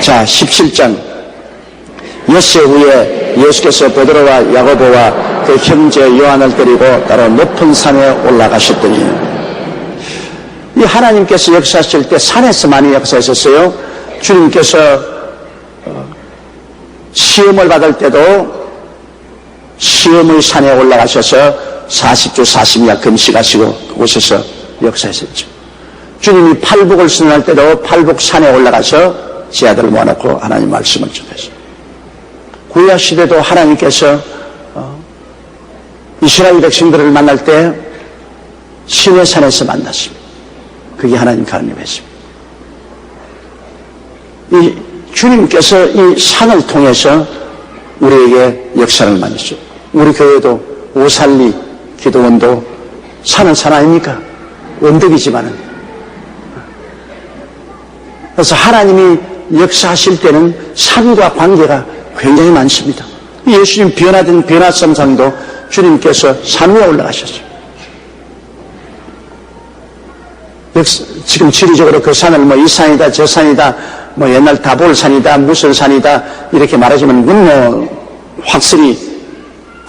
자, 17장. 엿새 후에 예수께서 베드로와 야고보와 그 형제 요한을 데리고 따로 높은 산에 올라가셨더니, 이 하나님께서 역사하실 때 산에서 많이 역사하셨어요. 주님께서 시험을 받을 때도 시험의 산에 올라가셔서 40주 40야 금식하시고 그곳에서 역사하셨죠. 주님이 팔복을 선언할 때도 팔복산에 올라가서 제 아들을 모아놓고 하나님 말씀을 전하셨어요. 구약 시대도 하나님께서 이스라엘 백성들을 만날 때 시내산에서 만났습니다. 그게 하나님 가르침이었습니다. 이 주님께서 이 산을 통해서 우리에게 역사를 만드셨죠. 우리 교회도 오살리 기도원도 산은 산 아닙니까? 언덕이지만은. 그래서 하나님이 역사하실 때는 산과 관계가 굉장히 많습니다. 예수님 변화된 변화성상도 주님께서 산 위에 올라가셨어요. 지금 지리적으로 그 산을 이 산이다 저 산이다 옛날 다볼산이다 무슨 산이다 이렇게 말하지만 그건 확실히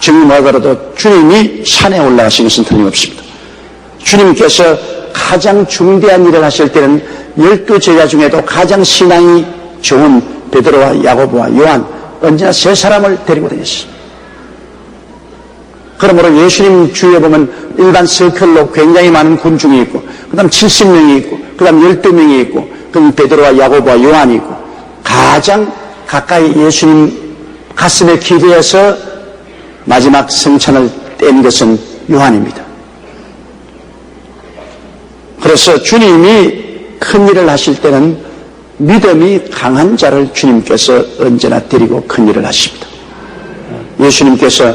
증명하더라도 주님이 산에 올라가신 것은 틀림없습니다. 주님께서 가장 중대한 일을 하실 때는 12제자 중에도 가장 신앙이 좋은 베드로와 야고보와 요한 언제나 세 사람을 데리고 다녔어요. 그러므로 예수님 주위에 보면 일반 서클로 굉장히 많은 군중이 있고 그 다음 70명이 있고 그 다음 12명이 있고 그 다음 베드로와 야고보와 요한이 있고 가장 가까이 예수님 가슴에 기대어서 마지막 성찬을 뗀 것은 요한입니다. 그래서 주님이 큰 일을 하실 때는 믿음이 강한 자를 주님께서 언제나 데리고 큰 일을 하십니다. 예수님께서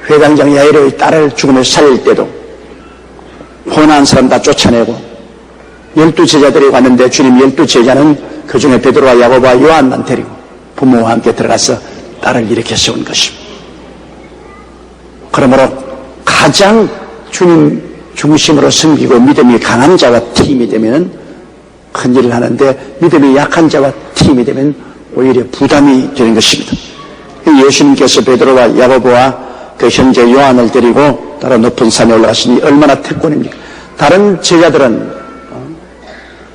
회당장 야이로의 딸을 죽음에 살릴 때도 혼한 사람 다 쫓아내고 12제자들이 왔는데 주님 12제자는 그 중에 베드로와 야고보와 요한만 데리고 부모와 함께 들어가서 딸을 일으켜 세운 것입니다. 그러므로 가장 주님 중심으로 섬기고 믿음이 강한 자와 팀이 되면 큰 일을 하는데 믿음이 약한 자와 팀이 되면 오히려 부담이 되는 것입니다. 예수님께서 베드로와 야고보와 그 형제 요한을 데리고 따로 높은 산에 올라가시니 얼마나 특권입니까? 다른 제자들은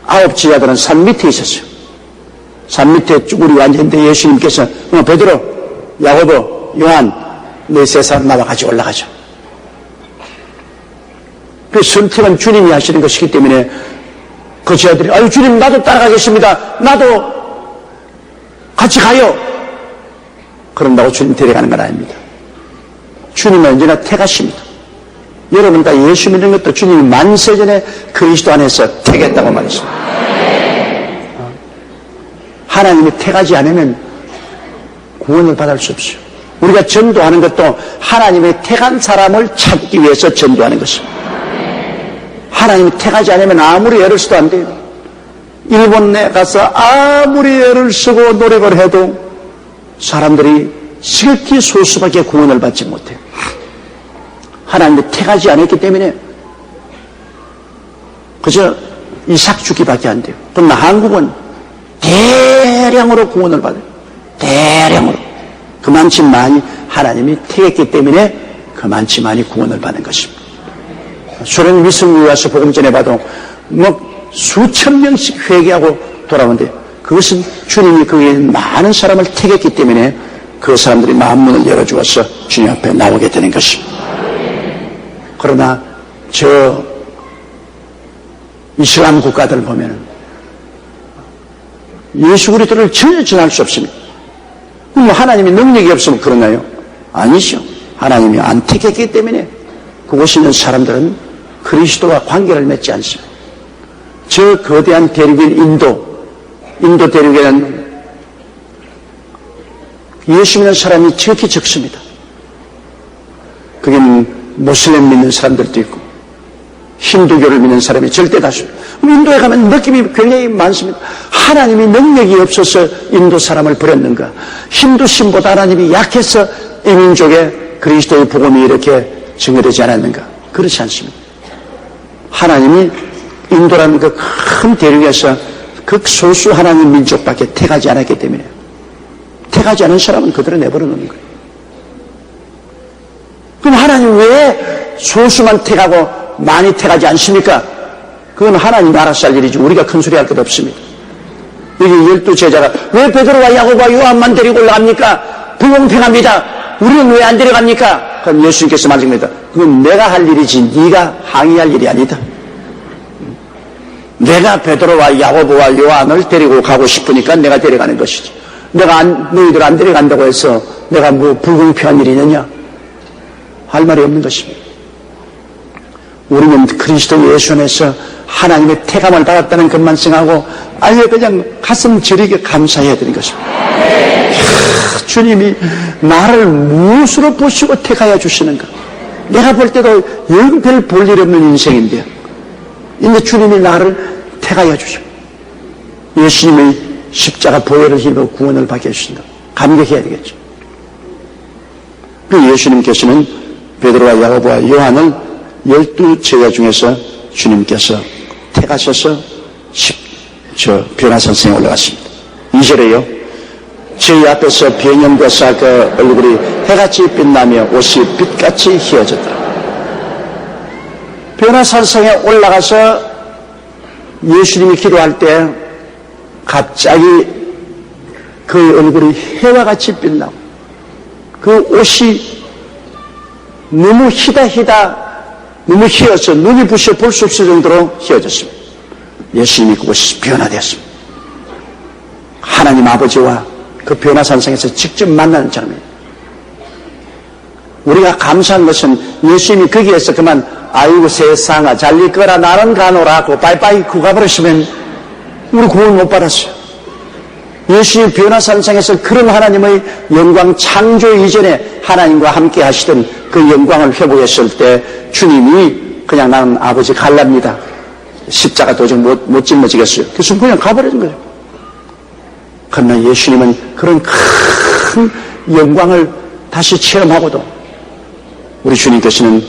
9제자들은 산 밑에 있었어요. 산 밑에 쭈구리 앉았는데 예수님께서 베드로, 야고보, 요한 네 세 사람 나와 같이 올라가죠. 그 선택은 주님이 하시는 것이기 때문에 그 제자들이 아유 주님 나도 따라가겠습니다. 나도 같이 가요. 그런다고 주님 데려가는 건 아닙니다. 주님은 언제나 택하십니다. 여러분 다 예수 믿는 것도 주님이 만세전에 그리스도 안에서 택했다고 말했습니다. 하나님이 택하지 않으면 구원을 받을 수 없어요. 우리가 전도하는 것도 하나님의 택한 사람을 찾기 위해서 전도하는 것입니다. 하나님이 택하지 않으면 아무리 애를 써도 안 돼요. 일본에 가서 아무리 애를 쓰고 노력을 해도 사람들이 슬기 소수밖에 구원을 받지 못해요. 하나님이 택하지 않았기 때문에 그저 이삭주기밖에 안 돼요. 그러나 한국은 대량으로 구원을 받아요. 대량으로. 그만치 많이 하나님이 택했기 때문에 그만치 많이 구원을 받는 것입니다. 소련 미성국에 와서 복음 전해봐도 수천 명씩 회개하고 돌아오는데 그것은 주님이 거기에 많은 사람을 택했기 때문에 그 사람들이 마음문을 열어주어서 주님 앞에 나오게 되는 것입니다. 그러나 저 이슬람 국가들 보면은 예수 그리스도를 전혀 전할 수 없습니다. 하나님이 능력이 없으면 그러나요? 아니죠. 하나님이 안 택했기 때문에 그곳에 있는 사람들은 그리스도와 관계를 맺지 않습니다. 저 거대한 대륙인 인도 대륙에는 예수 믿는 사람이 지극히 적습니다. 거기는 모슬렘 믿는 사람들도 있고 힌두교를 믿는 사람이 절대 다수입니다. 인도에 가면 느낌이 굉장히 많습니다. 하나님이 능력이 없어서 인도 사람을 버렸는가? 힌두신보다 하나님이 약해서 이 민족에 그리스도의 복음이 이렇게 증거되지 않았는가? 그렇지 않습니다. 하나님이 인도라는 그 큰 대륙에서 극소수 하나님 민족밖에 택하지 않았기 때문에 택하지 않은 사람은 그대로 내버려 놓는 거예요. 그럼 하나님 왜 소수만 택하고 많이 택하지 않습니까? 그건 하나님 알아서 할 일이지 우리가 큰 소리 할 것 없습니다. 여기 12제자가 왜 베드로와 야고보와 요한만 데리고 올라갑니까? 불공평합니다. 우리는 왜 안 데려갑니까? 그럼 예수님께서 말씀합니다. 그건 내가 할 일이지 네가 항의할 일이 아니다. 내가 베드로와 야고보와 요한을 데리고 가고 싶으니까 내가 데려가는 것이지. 너희들 안 데려간다고 해서 내가 뭐 불공평한 일이 있느냐? 할 말이 없는 것입니다. 우리는 그리스도 예수 안에서 하나님의 택함을 받았다는 것만 생각하고 아예 그냥 가슴 저리게 감사해야 되는 것입니다. 주님이 나를 무엇으로 보시고 택하여 주시는가? 내가 볼 때도 영별 볼 일 없는 인생인데요. 근데 주님이 나를 택하여 주시고 예수님의 십자가 보혈을 힘입어 구원을 받게 해주신다. 감격해야 되겠죠. 그 예수님께서는 베드로와 야고보와 요한을 12제자 중에서 주님께서 택하셔서 변화산성에 올라갔습니다. 2절에요. 저희 앞에서 변형되사 그 얼굴이 해같이 빛나며 옷이 빛같이 휘어졌더라. 변화산성에 올라가서 예수님이 기도할 때 갑자기 그 얼굴이 해와 같이 빛나고 그 옷이 너무 너무 휘어서 눈이 부셔 볼 수 없을 정도로 휘어졌습니다. 예수님이 그곳이 변화되었습니다. 하나님 아버지와 그 변화산성에서 직접 만나는 장면. 우리가 감사한 것은 예수님이 거기에서 그만 아이고 세상아 잘 있거라 나는 가노라 하고 빠이빠이 가버리시면 우리 구원 못 받았어요. 예수님 변화산성에서 그런 하나님의 영광 창조 이전에 하나님과 함께 하시던 그 영광을 회복했을 때 주님이 그냥 나는 아버지 갈랍니다. 십자가 도저히 못 짊어지겠어요. 그래서 그냥 가버리는 거예요. 그러나 예수님은 그런 큰 영광을 다시 체험하고도 우리 주님께서는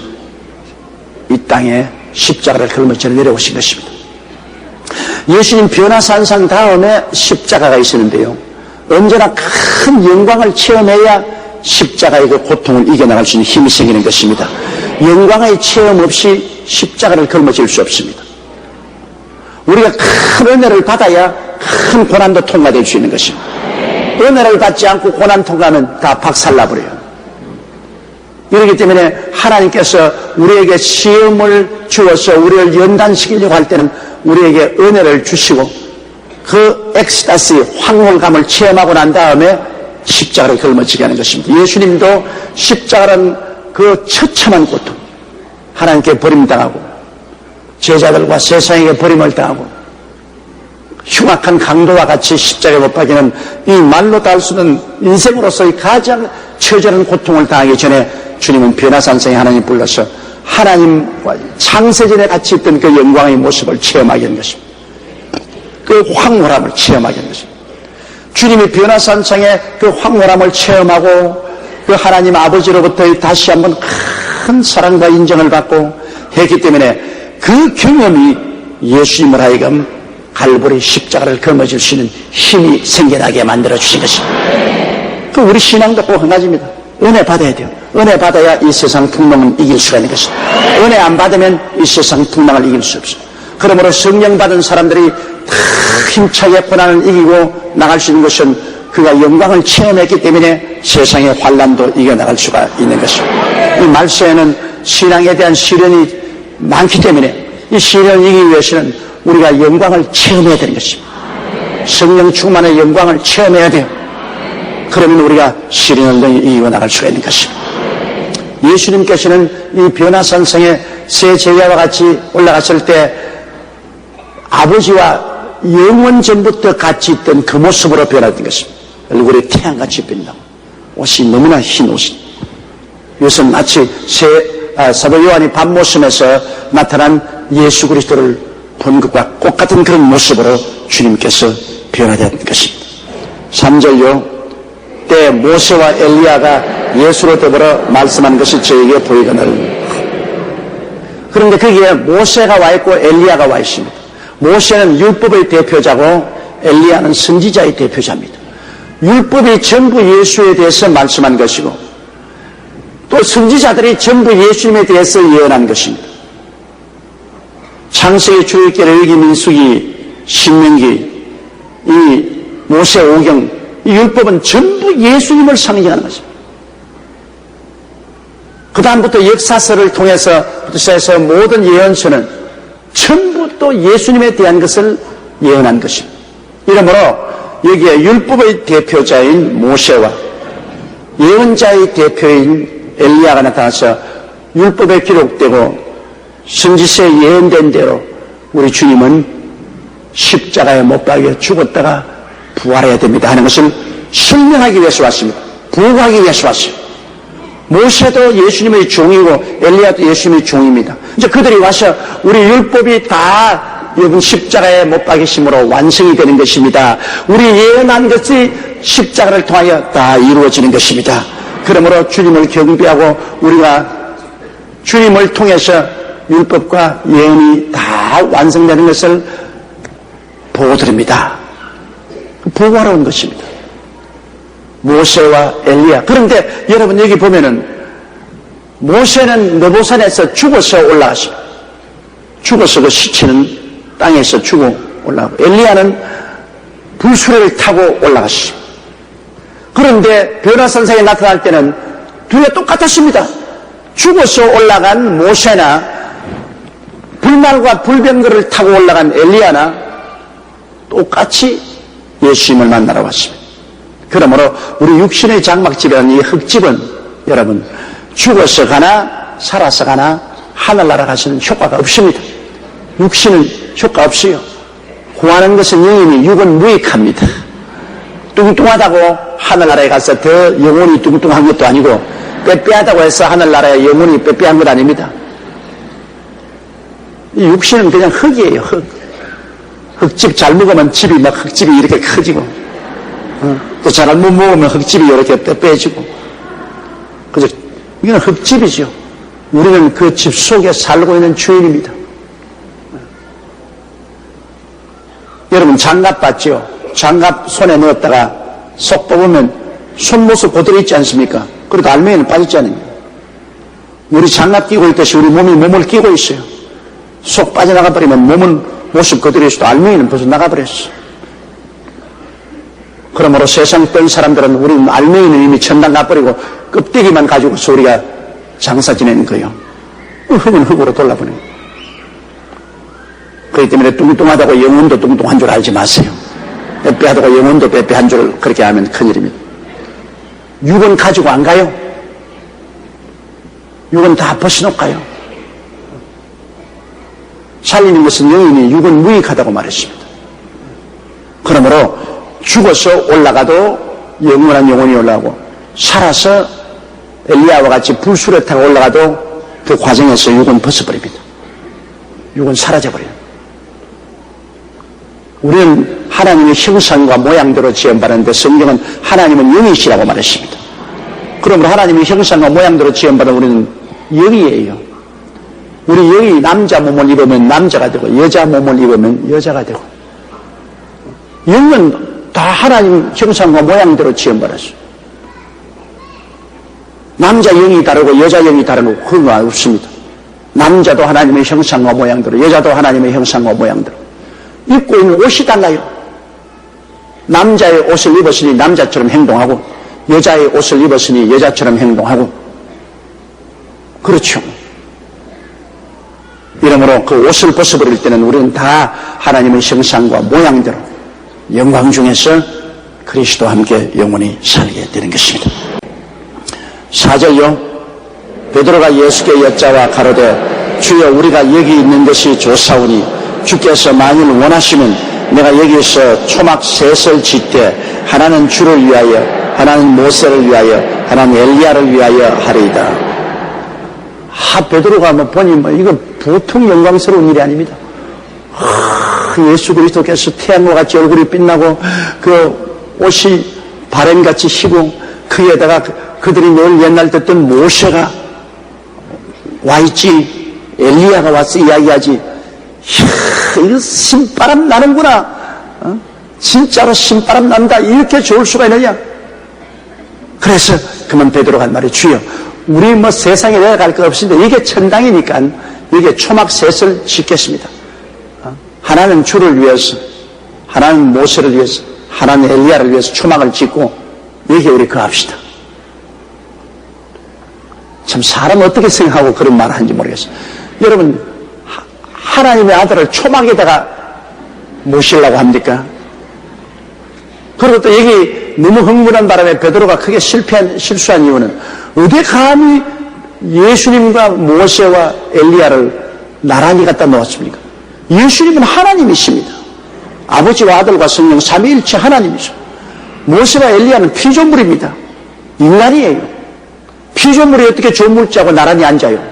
이 땅에 십자가를 짊어져 내려오신 것입니다. 예수님 변화산상 다음에 십자가가 있었는데요. 언제나 큰 영광을 체험해야 십자가의 그 고통을 이겨나갈 수 있는 힘이 생기는 것입니다. 영광의 체험 없이 십자가를 짊어질 수 없습니다. 우리가 큰 은혜를 받아야 큰 고난도 통과될 수 있는 것입니다. 은혜를 받지 않고 고난 통과는 다 박살나버려요. 그렇기 때문에 하나님께서 우리에게 시험을 주어서 우리를 연단시키려고 할 때는 우리에게 은혜를 주시고 그 엑스타시 황홀감을 체험하고 난 다음에 십자가를 짊어지게 하는 것입니다. 예수님도 십자가라는 그 처참한 고통, 하나님께 버림당하고 제자들과 세상에게 버림을 당하고 흉악한 강도와 같이 십자가에 못 박이는 이 말로 다 할 수 없는 인생으로서의 가장 처절한 고통을 당하기 전에 주님은 변화산성에 하나님 불러서 하나님과 창세전에 같이 있던 그 영광의 모습을 체험하게 한 것입니다. 그 황홀함을 체험하게 한 것입니다. 주님이 변화산성에 그 황홀함을 체험하고 그 하나님 아버지로부터 다시 한번 큰 사랑과 인정을 받고 했기 때문에 그 경험이 예수님을 하여금 갈보리 십자가를 짊어질 수 있는 힘이 생겨나게 만들어주신 것입니다. 그 우리 신앙도 꼭 한 가지입니다. 은혜 받아야 돼요. 은혜 받아야 이 세상 풍랑은 이길 수가 있는 것입니다. 은혜 안 받으면 이 세상 풍랑을 이길 수 없습니다. 그러므로 성령 받은 사람들이 다 힘차게 고난을 이기고 나갈 수 있는 것은 그가 영광을 체험했기 때문에 세상의 환난도 이겨나갈 수가 있는 것입니다. 이 말세에는 신앙에 대한 시련이 많기 때문에 이 시련을 이기기 위해서는 우리가 영광을 체험해야 되는 것입니다. 성령 충만의 영광을 체험해야 돼요. 그러면 우리가 시련을 이기고 나갈 수가 있는 것입니다. 예수님께서는 이 변화산성에 세 제자와 같이 올라갔을 때 아버지와 영원 전부터 같이 있던 그 모습으로 변화된 것입니다. 얼굴이 태양같이 빛나고 옷이 너무나 흰 옷이. 이것은 마치 사도 요한이 밤모습에서 나타난 예수 그리스도를 본 것과 똑같은 그런 모습으로 주님께서 변화된 것입니다. 3절요. 때 모세와 엘리야가 예수로 더불어 말씀한 것이 저에게 보이거늘. 그런데 거기에 모세가 와 있고 엘리야가 와 있습니다. 모세는 율법의 대표자고 엘리야는 선지자의 대표자입니다. 율법이 전부 예수에 대해서 말씀한 것이고 또 선지자들이 전부 예수님에 대해서 예언한 것입니다. 창세기, 출애굽기, 레위기, 민수기, 신명기, 이 모세 오경, 이 율법은 전부 예수님을 상징하는 것입니다. 그 다음부터 역사서를 통해서 모든 예언서는 전부 또 예수님에 대한 것을 예언한 것입니다. 이러므로 여기에 율법의 대표자인 모세와 예언자의 대표인 엘리야가 나타나서 율법에 기록되고 선지서에 예언된 대로 우리 주님은 십자가에 못 박혀 죽었다가 부활해야 됩니다 하는 것을 설명하기 위해서 왔습니다. 부고하기 위해서 왔어요. 모세도 예수님의 종이고 엘리야도 예수님의 종입니다. 이제 그들이 와서 우리 율법이 다 여러분 십자가에 못 박이심으로 완성이 되는 것입니다. 우리 예언한 것이 십자가를 통하여 다 이루어지는 것입니다. 그러므로 주님을 경배하고 우리가 주님을 통해서 율법과 예언이 다 완성되는 것을 보고드립니다. 보고하러 온 것입니다. 모세와 엘리야. 그런데 여러분 여기 보면은 모세는 느보산에서 죽어서 올라가십니다. 죽어서 그 시체는 땅에서 죽어 올라가고 엘리야는 불수레를 타고 올라가십니다. 그런데 변화선상에 나타날 때는 둘이 똑같았습니다. 죽어서 올라간 모세나 불말과 불병거를 타고 올라간 엘리야나 똑같이 예수님을 만나러 왔습니다. 그러므로 우리 육신의 장막집이라는 이 흙집은 여러분 죽어서 가나 살아서 가나 하늘나라 가시는 효과가 없습니다. 육신은 효과 없어요. 구하는 것은 영이니 육은 무익합니다. 뚱뚱하다고 하늘나라에 가서 더 영혼이 뚱뚱한 것도 아니고 빼빼하다고 해서 하늘나라에 영혼이 빼빼한 것 아닙니다. 이 육신은 그냥 흙이에요. 흙. 흙집 잘 먹으면 집이 막 흙집이 이렇게 커지고 또 잘못 먹으면 흙집이 이렇게 빼빼지고 그죠? 이건 흙집이죠. 우리는 그 집 속에 살고 있는 주인입니다. 여러분 장갑 봤죠? 장갑 손에 넣었다가 속 뽑으면 손모습 그대로 있지 않습니까? 그래도 알맹이는 빠졌잖아요. 우리 장갑 끼고 있듯이 우리 몸이 몸을 끼고 있어요. 속 빠져나가 버리면 몸은 모습 그대로 있어도 알맹이는 벌써 나가버렸어. 그러므로 세상 뺀 사람들은 우리 알맹이는 이미 천당 가버리고 껍데기만 가지고서 우리가 장사 지내는 거예요. 흙은 흙으로 돌아보내요. 그렇기 때문에 뚱뚱하다고 영혼도 뚱뚱한 줄 알지 마세요. 빼빼하다고 영혼도 빼빼한 줄 그렇게 하면 큰일입니다. 육은 가지고 안 가요. 육은 다 벗어놓고 가요. 살리는 것은 영이니 육은 무익하다고 말했습니다. 그러므로 죽어서 올라가도 영원한 영혼이 올라가고 살아서 엘리야와 같이 불수레 타고 올라가도 그 과정에서 육은 벗어버립니다. 육은 사라져버려요. 우리는 하나님의 형상과 모양대로 지음받았는데 성경은 하나님은 영이시라고 말했습니다. 그러므로 하나님의 형상과 모양대로 지음받은 우리는 영이에요. 우리 영이 남자 몸을 입으면 남자가 되고 여자 몸을 입으면 여자가 되고 영은 다 하나님 형상과 모양대로 지음받았어요. 남자 영이 다르고 여자 영이 다르고 그런 거 없습니다. 남자도 하나님의 형상과 모양대로 여자도 하나님의 형상과 모양대로 입고 있는 옷이 달라요. 남자의 옷을 입었으니 남자처럼 행동하고 여자의 옷을 입었으니 여자처럼 행동하고 그렇죠. 이러므로 그 옷을 벗어버릴 때는 우리는 다 하나님의 형상과 모양대로 영광 중에서 그리스도와 함께 영원히 살게 되는 것입니다. 4절요. 베드로가 예수께 여짜와 가로되 주여 우리가 여기 있는 것이 좋사오니 주께서 만일 원하시면 내가 여기서 초막 셋을 짓되 하나는 주를 위하여 하나는 모세를 위하여 하나는 엘리야를 위하여 하리이다. 베드로가 보니 이거 보통 영광스러운 일이 아닙니다. 예수 그리스도께서 태양과 같이 얼굴이 빛나고 그 옷이 바람같이 희고 그에다가 그들이 늘 옛날 듣던 모세가 와있지 엘리야가 와서 이야기하지 이거 신바람 나는구나. 진짜로 신바람 난다. 이렇게 좋을 수가 있느냐. 그래서 그만 베드로가 한 말이, 주여, 우리 뭐 세상에 내려갈 거 없는데 이게 천당이니까 이게 초막 셋을 짓겠습니다. 하나는 주를 위해서, 하나는 모세를 위해서, 하나는 엘리야를 위해서 초막을 짓고 여기에 우리 거합시다. 참 사람 어떻게 생각하고 그런 말을 하는지 모르겠어요. 여러분, 하나님의 아들을 초막에다가 모시려고 합니까? 그리고 또 여기 너무 흥분한 바람에 베드로가 크게 실수한 이유는 어디 감히 예수님과 모세와 엘리야를 나란히 갖다 놓았습니까? 예수님은 하나님이십니다. 아버지와 아들과 성령 삼위일체 하나님이죠. 모세와 엘리야는 피조물입니다. 인간이에요. 피조물이 어떻게 조물자고 나란히 앉아요?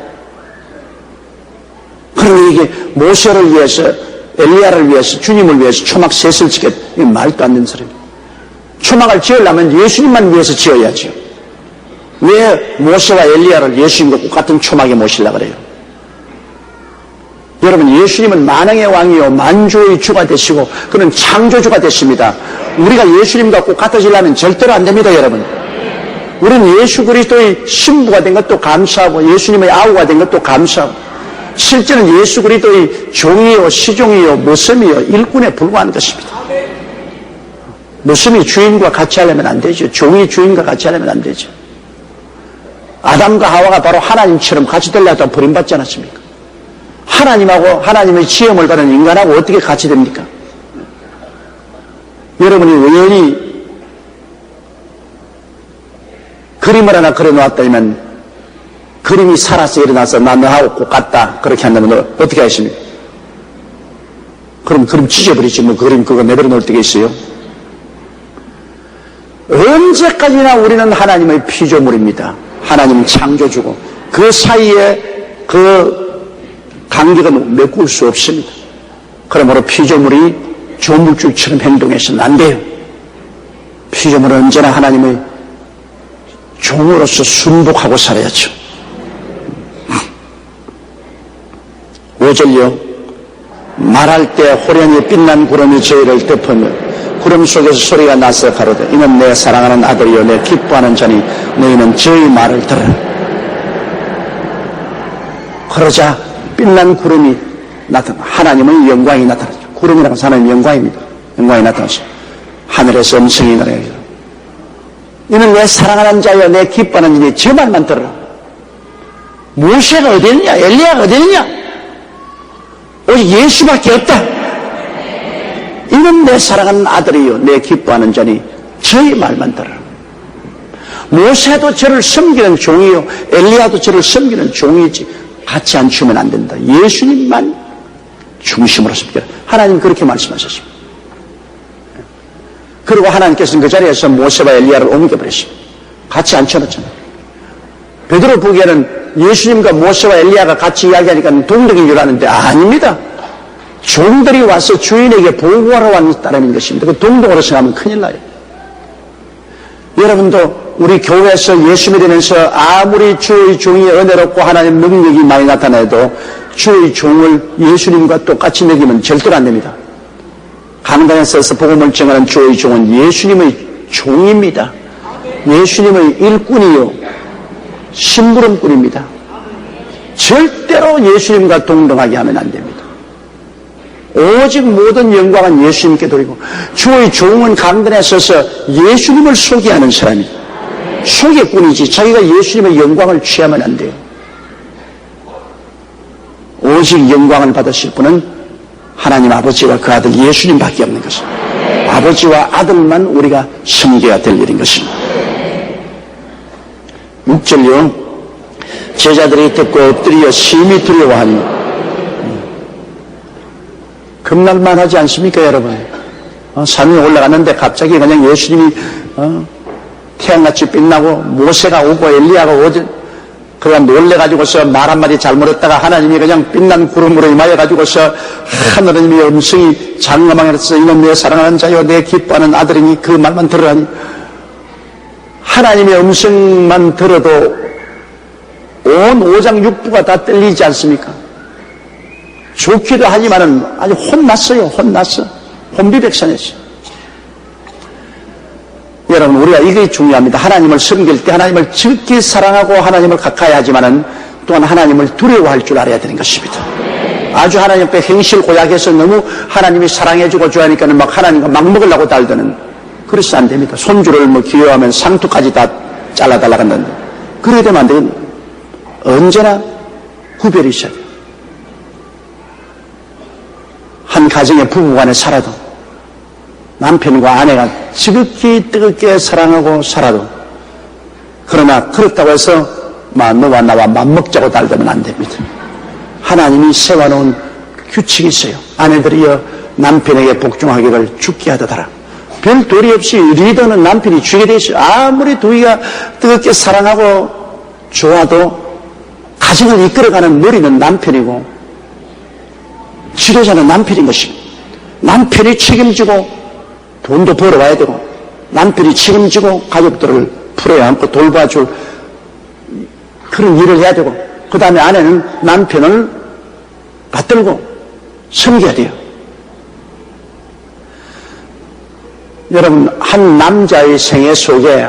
그러면 이게 모세를 위해서, 엘리야를 위해서, 주님을 위해서 초막 셋을 짓겠다. 이게 말도 안 되는 소리입니다. 초막을 지으려면 예수님만 위해서 지어야죠. 왜 모세와 엘리야를 예수님과 똑같은 초막에 모시려고 그래요? 여러분, 예수님은 만왕의 왕이요 만주의 주가 되시고 그는 창조주가 되십니다. 우리가 예수님과 똑같아지려면 절대로 안 됩니다. 여러분, 우리는 예수 그리스도의 신부가 된 것도 감사하고 예수님의 아우가 된 것도 감사하고, 실제는 예수 그리스도의 종이요 시종이요 모섬이요 일꾼에 불과한 것입니다. 모섬이 주인과 같이 하려면 안 되죠. 종이 주인과 같이 하려면 안 되죠. 아담과 하와가 바로 하나님처럼 같이 되려다 버림받지 않았습니까? 하나님하고 하나님의 지음을 받은 인간하고 어떻게 같이 됩니까? 여러분이 우연히 그림을 하나 그려놓았다면 그림이 살아서 일어나서 나 너하고 꼭 같다 그렇게 한다면 어떻게 하십니까? 그럼 그림 찢어버리지 뭐 그림 그거 내버려 놓을 때가 있어요? 언제까지나 우리는 하나님의 피조물입니다. 하나님은 창조주고 그 사이에 그 간격은 메꿀 수 없습니다. 그러므로 피조물이 조물주처럼 행동해서는 안 돼요. 피조물은 언제나 하나님의 종으로서 순복하고 살아야죠. 5절요. 말할 때 호련히 빛난 구름이 저희를 덮으며 구름 속에서 소리가 나서 가로되 이는 내 사랑하는 아들이요 내 기뻐하는 자니 너희는 저희 말을 들으라. 그러자 빛난 구름이 나타나 하나님의 영광이 나타나죠. 구름이라는 것은 하나님의 영광입니다. 영광이 나타나죠. 하늘에서 음성이 나래요. 이는 내 사랑하는 자여 내 기뻐하는 자니 저 말만 들으라. 모세가 어디 있느냐? 엘리야가 어디 있느냐? 오직 예수밖에 없다. 이는 내 사랑하는 아들이요 내 기뻐하는 자니 저의 말만 들으라. 모세도 저를 섬기는 종이요 엘리야도 저를 섬기는 종이지 같이 앉히면 안 된다. 예수님만 중심으로 섬기라. 하나님 그렇게 말씀하셨습니다. 그리고 하나님께서는 그 자리에서 모세와 엘리야를 옮겨버렸습니다. 같이 앉혀놓잖아요. 베드로 보기에는 예수님과 모세와 엘리야가 같이 이야기하니까 동덕인 줄 아는데 아닙니다. 종들이 와서 주인에게 보고하러 왔다는 것입니다. 그 동덕으로 생각하면 큰일 나요. 여러분도 우리 교회에서 예수 믿으면서 아무리 주의 종이 은혜롭고 하나님 능력이 많이 나타나도 주의 종을 예수님과 똑같이 여기면 절대로 안 됩니다. 강단에서 복음을 전하는 주의 종은 예수님의 종입니다. 예수님의 일꾼이요 심부름꾼입니다. 절대로 예수님과 동등하게 하면 안 됩니다. 오직 모든 영광은 예수님께 돌리고 주의 종은 강단에 서서 예수님을 소개하는 사람입니다. 소개꾼이지 자기가 예수님의 영광을 취하면 안 돼요. 오직 영광을 받으실 분은 하나님 아버지와 그 아들 예수님밖에 없는 것입니다. 아버지와 아들만 우리가 섬겨야 될 일인 것입니다. 6절요. 제자들이 듣고 엎드려 심히 두려워하니 겁날만 하지 않습니까 여러분? 산에 올라갔는데 갑자기 그냥 예수님이 태양같이 빛나고 모세가 오고 엘리야가 오지 그냥 놀래가지고서 말 한마디 잘못했다가 하나님이 그냥 빛난 구름으로 임하여가지고서 하나님의 음성이 장엄하게서 이는 내 사랑하는 자여 내 기뻐하는 아들이니 그 말만 들으라니 하나님의 음성만 들어도 온 오장 육부가 다 떨리지 않습니까? 좋기도 하지만은 아주 혼났어요. 혼났어. 혼비백산했어요. 여러분, 우리가 이게 중요합니다. 하나님을 섬길 때 하나님을 지극히 사랑하고 하나님을 가까이 하지만은 또한 하나님을 두려워할 줄 알아야 되는 것입니다. 아주 하나님 앞에 행실 고약해서 너무 하나님이 사랑해주고 좋아하니까는 막 하나님과 막 먹으려고 달드는, 그래서 안 됩니다. 손주를 뭐 기여하면 상투까지 다 잘라달라고 한다는데, 그래야 되면 안 되겠네. 언제나 구별이 있어야 돼요. 한 가정의 부부간에 살아도 남편과 아내가 지극히 뜨겁게 사랑하고 살아도, 그러나 그렇다고 해서 너와 나와 맘먹자고 달되면 안 됩니다. 하나님이 세워놓은 규칙이 있어요. 아내들이여 남편에게 복종하기를 죽게 하더라. 별 도리 없이 리더는 남편이 죽게 돼 있어요. 아무리 두이가 뜨겁게 사랑하고 좋아도 가정을 이끌어가는 머리는 남편이고 지도자는 남편인 것입니다. 남편이 책임지고 돈도 벌어와야 되고, 남편이 책임지고 가족들을 풀어야 안고 돌봐줄 그런 일을 해야 되고, 그 다음에 아내는 남편을 받들고 섬겨야 돼요. 여러분, 한 남자의 생애 속에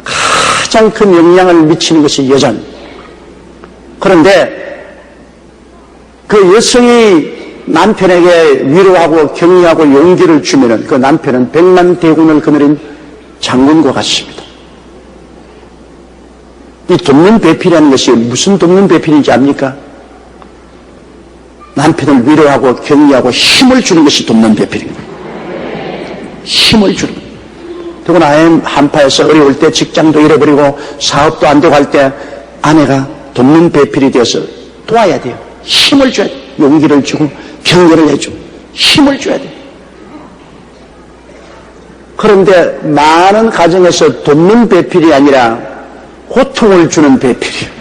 가장 큰 영향을 미치는 것이 여자입니다. 그런데 그 여성이 남편에게 위로하고 격려하고 용기를 주면은 그 남편은 백만 대군을 거느린 장군과 같습니다. 이 돕는 배필이라는 것이 무슨 돕는 배필인지 압니까? 남편을 위로하고 격려하고 힘을 주는 것이 돕는 배필입니다. 힘을 주는 것. 더구나 한파에서 어려울 때 직장도 잃어버리고 사업도 안 되고 할 때 아내가 돕는 배필이 되어서 도와야 돼요. 힘을 줘야 돼요. 용기를 주고 격려를 해주고 힘을 줘야 돼요. 그런데 많은 가정에서 돕는 배필이 아니라 고통을 주는 배필이에요.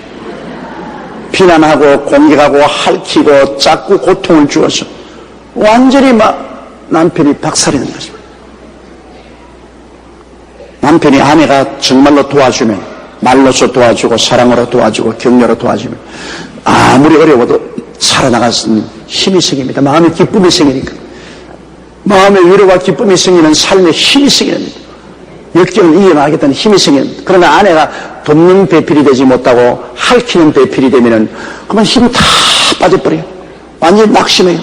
비난하고 공격하고 핥히고 자꾸 고통을 주어서 완전히 남편이 박살이는 것입니다. 남편이 아내가 정말로 도와주면, 말로서 도와주고 사랑으로 도와주고 격려로 도와주면 아무리 어려워도 살아나갈 수 있는 힘이 생깁니다. 마음에 기쁨이 생기니까. 마음에 위로와 기쁨이 생기는 삶에 힘이 생깁니다. 역경을 이겨나가겠다는 힘이 생깁니다. 그러나 아내가 돕는 배필이 되지 못하고 핥히는 배필이 되면은 그만 힘이 다 빠져버려요. 완전히 낙심해요.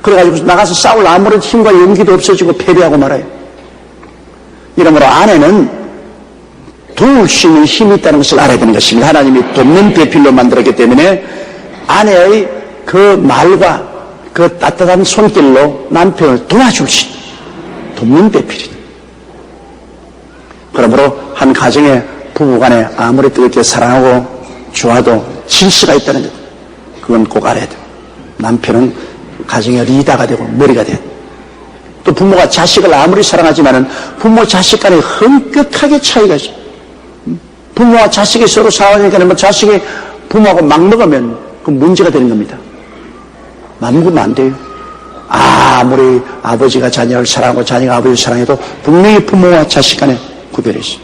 그래가지고 나가서 싸울 아무런 힘과 용기도 없어지고 패배하고 말아요. 이러므로 아내는 도울 수 있는 힘이 있다는 것을 알아야 되는 것입니다. 하나님이 돕는 배필로 만들었기 때문에 아내의 그 말과 그 따뜻한 손길로 남편을 도와줄 수 있는 돕는 배필이다. 그러므로 한 가정의 부부간에 아무리 뜨겁게 사랑하고 좋아도 질서가 있다는 것, 그건 꼭 알아야 돼요. 남편은 가정의 리더가 되고 머리가 돼요. 또 부모가 자식을 아무리 사랑하지만은 부모 자식 간에 엄격하게 차이가 있어요. 부모와 자식이 서로 싸우니까 자식이 부모하고 막 먹으면 그 문제가 되는 겁니다. 맘먹으면 안 돼요. 아무리 아버지가 자녀를 사랑하고 자녀가 아버지를 사랑해도 분명히 부모와 자식 간에 구별이 있어요.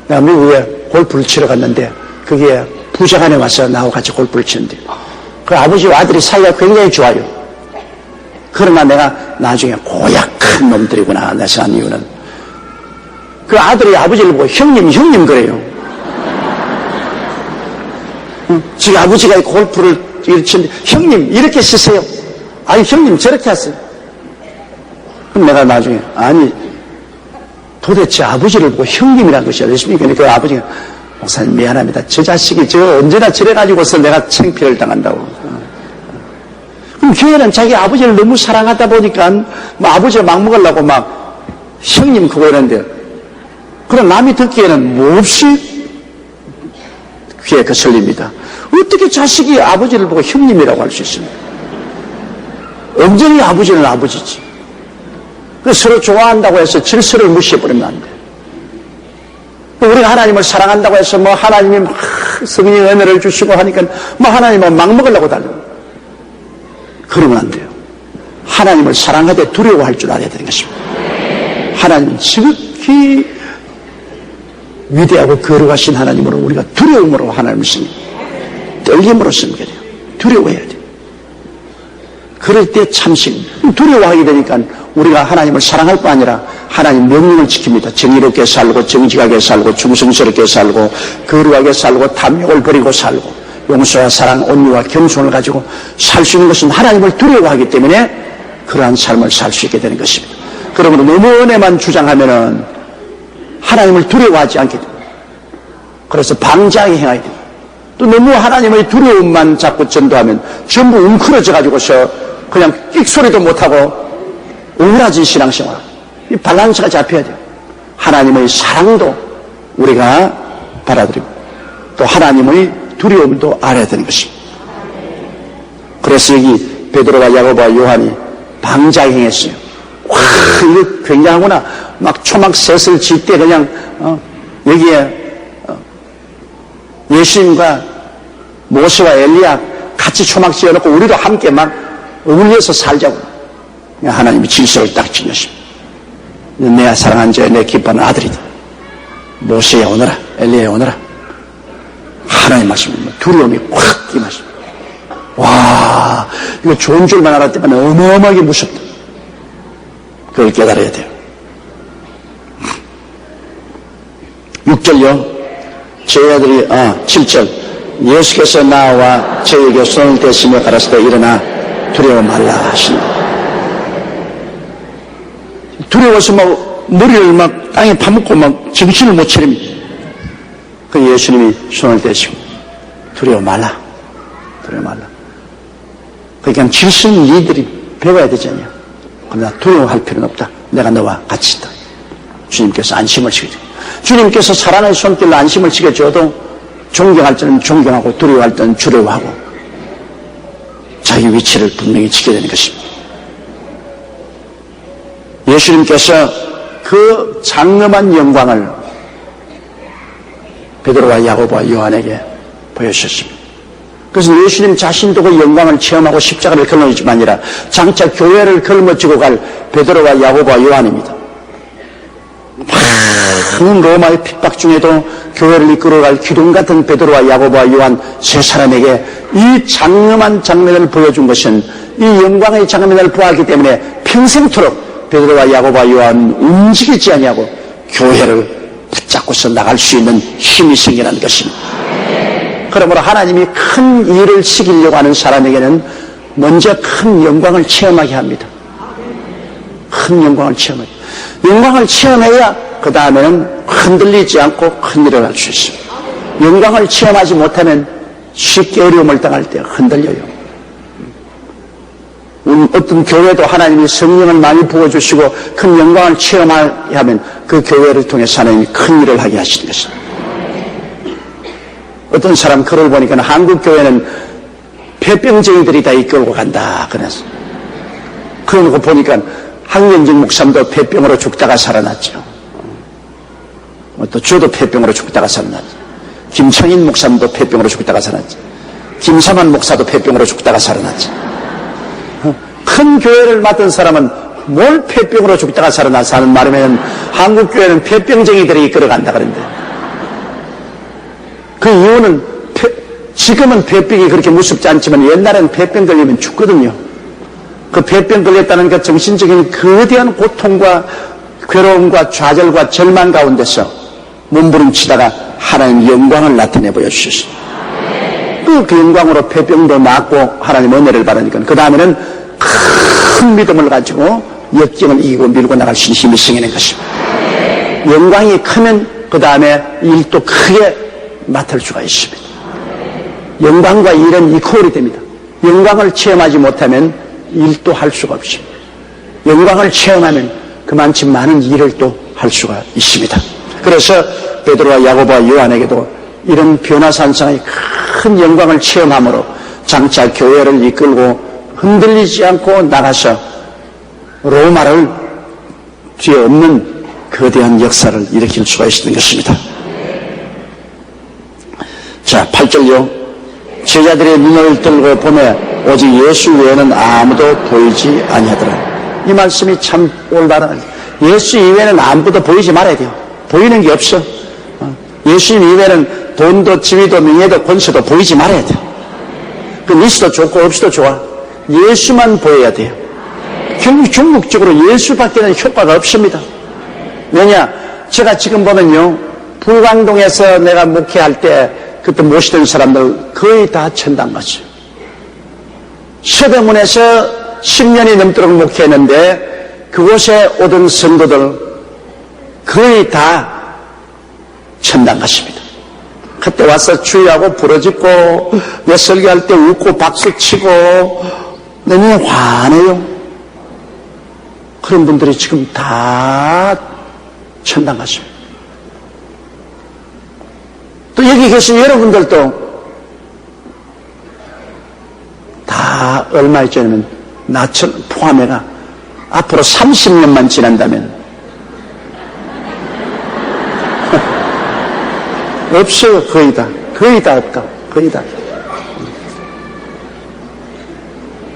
내가 미국에 골프를 치러 갔는데 거기에 부자간에 와서 나하고 같이 골프를 치는데 그 아버지와 아들이 사이가 굉장히 좋아요. 그러나 내가 나중에 고약한 놈들이구나 내가 생각한 이유는 그 아들이 아버지를 보고 형님 그래요. 지금 아버지가 골프를 이렇게 치는데 형님 이렇게 쓰세요. 아니 형님 저렇게 하세요. 그럼 내가 나중에 아니 도대체 아버지를 보고 형님이라는 것이 어딨습니까? 그 아버지가 목사님 미안합니다. 저 자식이 저 언제나 저래가지고서 내가 창피를 당한다고. 그럼 교회는 자기 아버지를 너무 사랑하다 보니까 아버지를 막 먹으려고 막 형님 그거 이러는데 그럼 남이 듣기에는 몹시 귀에 거슬립니다. 어떻게 자식이 아버지를 보고 형님이라고 할 수 있습니까? 온전히 아버지는 아버지지. 서로 좋아한다고 해서 질서를 무시해버리면 안 돼. 우리가 하나님을 사랑한다고 해서 하나님이 막 성령의 은혜를 주시고 하니까 하나님은 막 먹으려고 달려요. 그러면 안 돼요. 하나님을 사랑하되 두려워할 줄 알아야 되는 것입니다. 하나님은 지극히 위대하고 거룩하신 하나님으로 우리가 두려움으로 하나님을 섬깁니다. 떨림으로 섬겨야 돼요. 두려워해야 돼요. 그럴 때 참신, 두려워하게 되니까 우리가 하나님을 사랑할 뿐 아니라 하나님 명령을 지킵니다. 정의롭게 살고 정직하게 살고 충성스럽게 살고 거룩하게 살고 탐욕을 버리고 살고 용서와 사랑, 온유와 겸손을 가지고 살 수 있는 것은 하나님을 두려워하기 때문에 그러한 삶을 살 수 있게 되는 것입니다. 그러므로 너무 은혜만 주장하면은 하나님을 두려워하지 않게 됩니다. 그래서 방자하게 행하게 됩니다. 또 너무 하나님의 두려움만 자꾸 전도하면 전부 웅크러져 가지고서 그냥 끽소리도 못하고 우울해진 신앙생활. 이 밸런스가 잡혀야 돼요. 하나님의 사랑도 우리가 받아들이고 또 하나님의 두려움도 알아야 되는 것입니다. 그래서 여기 베드로와 야고보와 요한이 방자하게 행했어요. 와, 이거 굉장하구나. 막 초막셋을 질 때 그냥 여기에 예수님과 모세와 엘리야 같이 초막 지어놓고 우리도 함께 막 어울려서 살자고 하나님이 질서를 딱 지으십니다. 내 사랑한 자여 내 기뻐하는 아들이다. 모세야 오너라, 엘리야 오너라. 하나님 말씀입니다. 두려움이 확 임하십니다. 와, 이거 좋은 줄만 알았더니 어마어마하게 무섭다. 그걸 깨달아야 돼요. 6절요. 제자들이 7절 예수께서 나와 저에게 손을 대시며 가라사대 일어나 두려워 말라 하신다. 두려워서 막 머리를 막 땅에 파묻고 막 정신을 못 차립니다. 그 예수님이 손을 대시고 두려워 말라, 두려워 말라. 그러니까 질서는 니들이 배워야 되잖아요. 그러나 두려워할 필요는 없다. 내가 너와 같이 있다. 주님께서 안심을 시켜줘요. 주님께서 사랑의 손길로 안심을 시켜줘도 존경할 때는 존경하고 두려워할 때는 두려워하고 자기 위치를 분명히 지켜야 되는 것입니다. 예수님께서 그 장엄한 영광을 베드로와 야고보와 요한에게 보여주셨습니다. 그래서 예수님 자신도 그 영광을 체험하고 십자가를 걸머지만 아니라 장차 교회를 걸머지고 갈 베드로와 야고보와 요한입니다. 많은 로마의 핍박 중에도 교회를 이끌어갈 기둥 같은 베드로와 야고보와 요한 세 사람에게 이 장엄한 장면을 보여준 것은 이 영광의 장면을 보았기 때문에 평생토록 베드로와 야고보와 요한 움직이지 아니하고 교회를 붙잡고서 나갈 수 있는 힘이 생겨난 것입니다. 그러므로 하나님이 큰 일을 시키려고 하는 사람에게는 먼저 큰 영광을 체험하게 합니다. 큰 영광을 체험하게. 영광을 체험해야 그 다음에는 흔들리지 않고 큰 일을 할 수 있습니다. 영광을 체험하지 못하면 쉽게 어려움을 당할 때 흔들려요. 어떤 교회도 하나님이 성령을 많이 부어주시고 큰 영광을 체험하게 하면 그 교회를 통해서 하나님이 큰 일을 하게 하시는 것입니다. 어떤 사람 글을 보니까 한국 교회는 폐병쟁이들이 다 이끌고 간다 그래서 그러고 보니까 황영진 목사님도 폐병으로 죽다가 살아났죠. 또 저도 폐병으로 죽다가 살아났죠. 김창인 목사님도 폐병으로 죽다가 살아났죠. 김사만 목사도 폐병으로 죽다가 살아났죠. 큰 교회를 맡은 사람은 뭘 폐병으로 죽다가 살아나서 하는 말이면 한국 교회는 폐병쟁이들이 이끌어간다 그런데 그 이유는 지금은 폐병이 그렇게 무섭지 않지만 옛날에는 폐병 걸리면 죽거든요. 그 폐병 걸렸다는 그 정신적인 거대한 고통과 괴로움과 좌절과 절망 가운데서 몸부림치다가 하나님 영광을 나타내 보여주셨습니다. 그 영광으로 폐병도 낫고 하나님 은혜를 받으니까 그 다음에는 큰 믿음을 가지고 역경을 이기고 밀고 나갈 수 있는 힘이 생기는 것입니다. 영광이 크면 그 다음에 일도 크게 맡을 수가 있습니다. 영광과 일은 이퀄이 됩니다. 영광을 체험하지 못하면 일도 할 수가 없습니다. 영광을 체험하면 그만치 많은 일을 또 할 수가 있습니다. 그래서 베드로와 야고보와 요한에게도 이런 변화산상의 큰 영광을 체험함으로 장차 교회를 이끌고 흔들리지 않고 나가서 로마를 뒤에 없는 거대한 역사를 일으킬 수가 있는 것입니다. 자, 8절요. 제자들의 눈을 들고 보매 오직 예수 외에는 아무도 보이지 아니하더라. 이 말씀이 참 올바른. 예수 이외에는 아무도 보이지 말아야 돼요. 보이는 게 없어. 예수님 이외에는 돈도 지위도 명예도 권세도 보이지 말아야 돼요. 그 있어도 좋고 없어도 좋아. 예수만 보여야 돼요. 결국 궁극적으로 예수밖에는 효과가 없습니다. 왜냐? 제가 지금 보면요, 불광동에서 내가 목회할 때 그때 모시던 사람들 거의 다 천당 갔어요. 서대문에서 10년이 넘도록 목회했는데 그곳에 오던 성도들 거의 다 천당 갔습니다. 그때 와서 주의하고 부러지고 내 설교할 때 웃고 박수치고 너무 화내요. 그런 분들이 지금 다 천당 갔습니다. 또 여기 계신 여러분들도 다 얼마 있냐면 나처럼 포함해가 앞으로 30년만 지난다면 없어요. 거의 다 없다. 거의 다.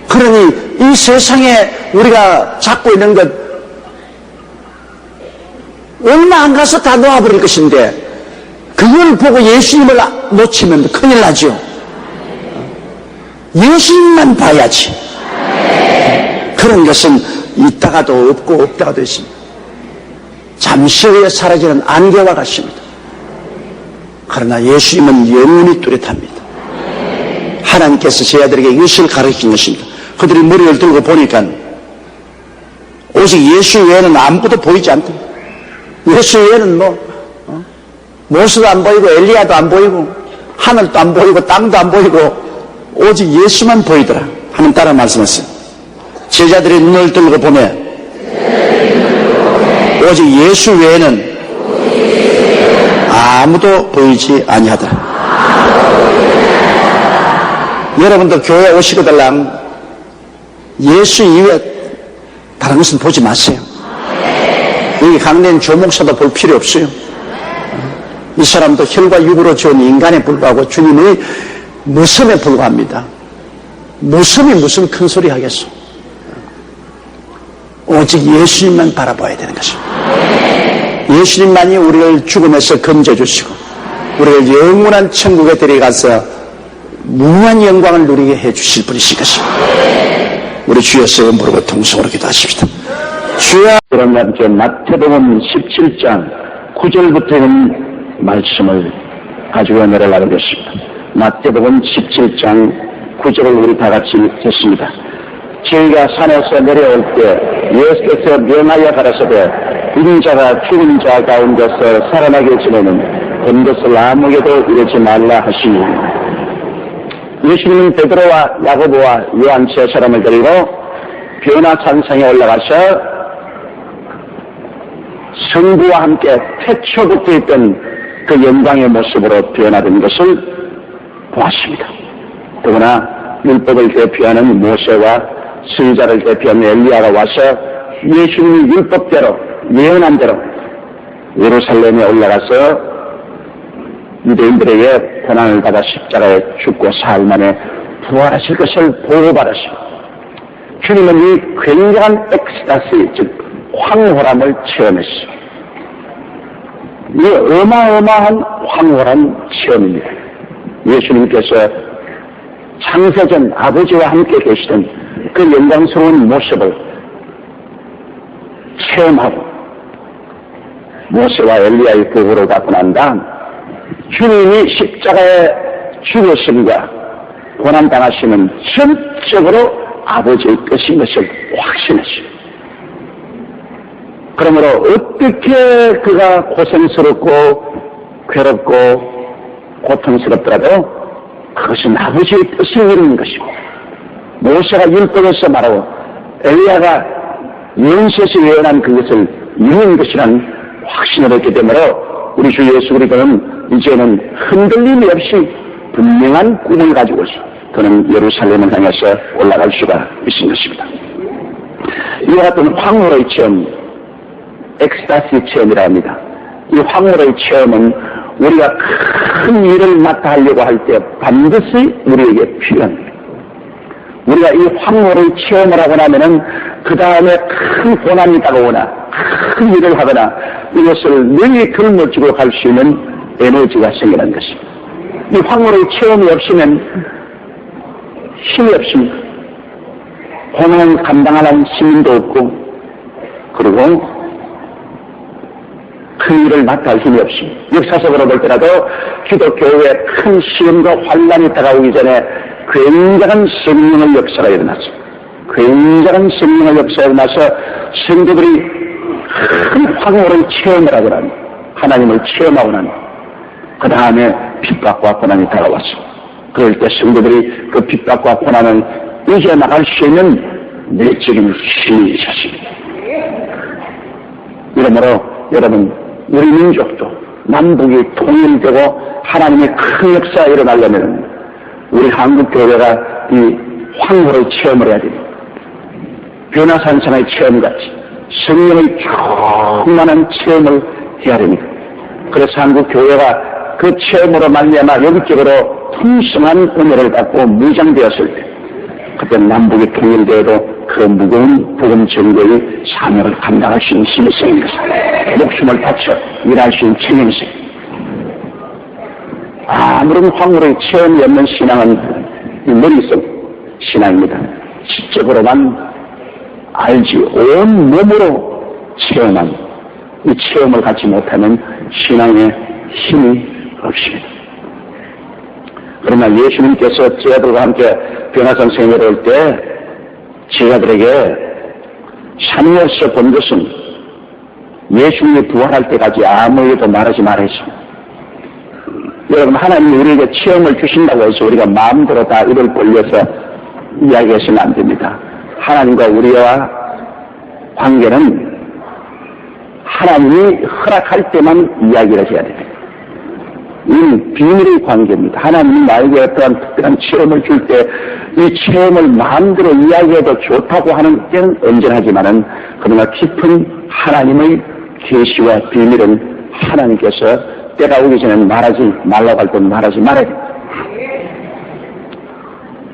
그러니 이 세상에 우리가 잡고 있는 것 얼마 안 가서 다 놓아버릴 것인데 그걸 보고 예수님을 놓치면 큰일 나죠. 예수님만 봐야지. 그런 것은 있다가도 없고 없다가도 있습니다. 잠시 후에 사라지는 안개와 같습니다. 그러나 예수님은 영원히 뚜렷합니다. 하나님께서 제 아들에게 이것을 가르친 것입니다. 그들이 머리를 들고 보니까 오직 예수 외에는 아무것도 보이지 않다. 예수 외에는 모세도 안 보이고 엘리야도 안 보이고 하늘도 안 보이고 땅도 안 보이고 오직 예수만 보이더라. 하는 따라 말씀했어요. 제자들이 눈을 들고 보매 오직 예수 외에는 아무도 보이지 아니하더라. 여러분도 교회 오시거들랑 예수 이외에 다른 것은 보지 마세요. 여기 강된 조목사도 볼 필요 없어요. 이 사람도 혈과 육으로 지은 인간에 불과하고 주님의 모습에 불과합니다. 모습이 무슨 큰 소리 하겠어. 오직 예수님만 바라봐야 되는 것입니다. 예수님만이 우리를 죽음에서 건져주시고 우리를 영원한 천국에 데려가서 무한 영광을 누리게 해주실 분이실 것입니다. 우리 주여서 부르고 통성으로 기도하십시다. 주여, 그러면 마태복음 17장 9절부터 있는 말씀을 가지고 내려가게 됐습니다. 마태복음 17장 9절을 우리 다 같이 읽겠습니다. 저희가 산에서 내려올 때 예수께서 명하여 가라사대 빈자가 죽은 자 가운데서 살아나게 지내는 본 것을 아무에게도 이르지 말라 하시니 예수님은 베드로와 야고보와 요한 세 사람을 데리고 변화 산상에 올라가서 성부와 함께 태초부터 있던 그 영광의 모습으로 변화된 것을 보았습니다. 더구나 율법을 대표하는 모세와 선지자를 대표하는 엘리야가 와서 예수님이 율법대로 예언한 대로 예루살렘에 올라가서 유대인들에게 고난을 받아 십자가에 죽고 사흘 만에 부활하실 것을 보고받았습니다. 주님은 이 굉장한 엑스타시, 즉 황홀함을 체험했습니다. 이 어마어마한 황홀한 체험입니다. 예수님께서 창세전 아버지와 함께 계시던 그 영광스러운 모습을 체험하고 모세와 엘리야의 보고를 받고 난 다음 주님이 십자가에 죽으심과 고난당하심은 전적으로 아버지의 뜻인 것을 확신했습니다. 그러므로 어떻게 그가 고생스럽고 괴롭고 고통스럽더라도 그것은 아버지의 뜻을 이루는 것입니다. 모세가 율법에서 말하고 엘리야가 예언서에서 예언한 그것을 이루는 것이라는 확신을 얻게 되므로 우리 주 예수 그리스도는 이제는 흔들림이 없이 분명한 꿈을 가지고서 그는 예루살렘을 향해서 올라갈 수가 있는 것입니다. 이와 같은 황홀의 체험, 엑스타시 체험이라 합니다. 이 황홀의 체험은 우리가 큰 일을 맡아 하려고 할 때 반드시 우리에게 필요합니다. 우리가 이 황홀의 체험을 하고 나면은 그 다음에 큰 고난이 다가오나 큰 일을 하거나 이것을 늘 걸머쥐고 갈 수 있는 에너지가 생겨난 것입니다. 이 황홀의 체험이 없으면 힘이 없습니다. 고난을 감당하는 힘도 없고, 그리고 큰 일을 맡을 힘이 없습니다. 역사적으로 볼 때라도 기독교에 큰 시험과 환란이 다가오기 전에 굉장한 성령의 역사가 일어났습니다. 굉장한 성령의 역사가 일어나서 성도들이 큰 황홀의 체험을 하고 난 하나님을 체험하고 난 그 다음에 핍박과 고난이 다가왔습니다. 그럴 때 성도들이 그 핍박과 고난을 이겨나갈 수 있는 내적인 힘이 있었습니다. 이러므로 여러분, 우리 민족도 남북이 통일되고 하나님의 큰 역사가 일어나려면 우리 한국교회가 이 황홀의 체험을 해야 됩니다. 변화산성의 체험같이 성령의 충만한 체험을 해야 됩니다. 그래서 한국교회가 그 체험으로 말미암아 영적으로 풍성한 은혜를 받고 무장되었을 때, 그때 남북이 통일되어도 그 무거운 복음 전도의 사명을 감당할 수 있는 힘이 생깁니다. 목숨을 바쳐 일할 수 있는 책임이 생깁니다. 아무런 황홀의 체험이 없는 신앙은 이 머릿속 신앙입니다. 지적으로만 알지 온 몸으로 체험한 이 체험을 갖지 못하면 신앙의 힘이 없습니다. 그러나 예수님께서 제자들과 함께 변화산 생애를 할 때 제자들에게 산에서 본 것은 예수님이 부활할 때까지 아무에게도 말하지 말았습니다. 여러분, 하나님이 우리에게 체험을 주신다고 해서 우리가 마음대로 다 입을 벌려서 이야기해서는 안 됩니다. 하나님과 우리와 관계는 하나님이 허락할 때만 이야기를 해야 됩니다. 이 비밀의 관계입니다. 하나님이 나에게 어떠한 특별한 체험을 줄 때 이 체험을 마음대로 이야기해도 좋다고 하는 때는 언제나지만은, 그러나 깊은 하나님의 계시와 비밀은 하나님께서 때가 오기 전에 말하지 말라고 할 땐 말하지 말아야 됩니다.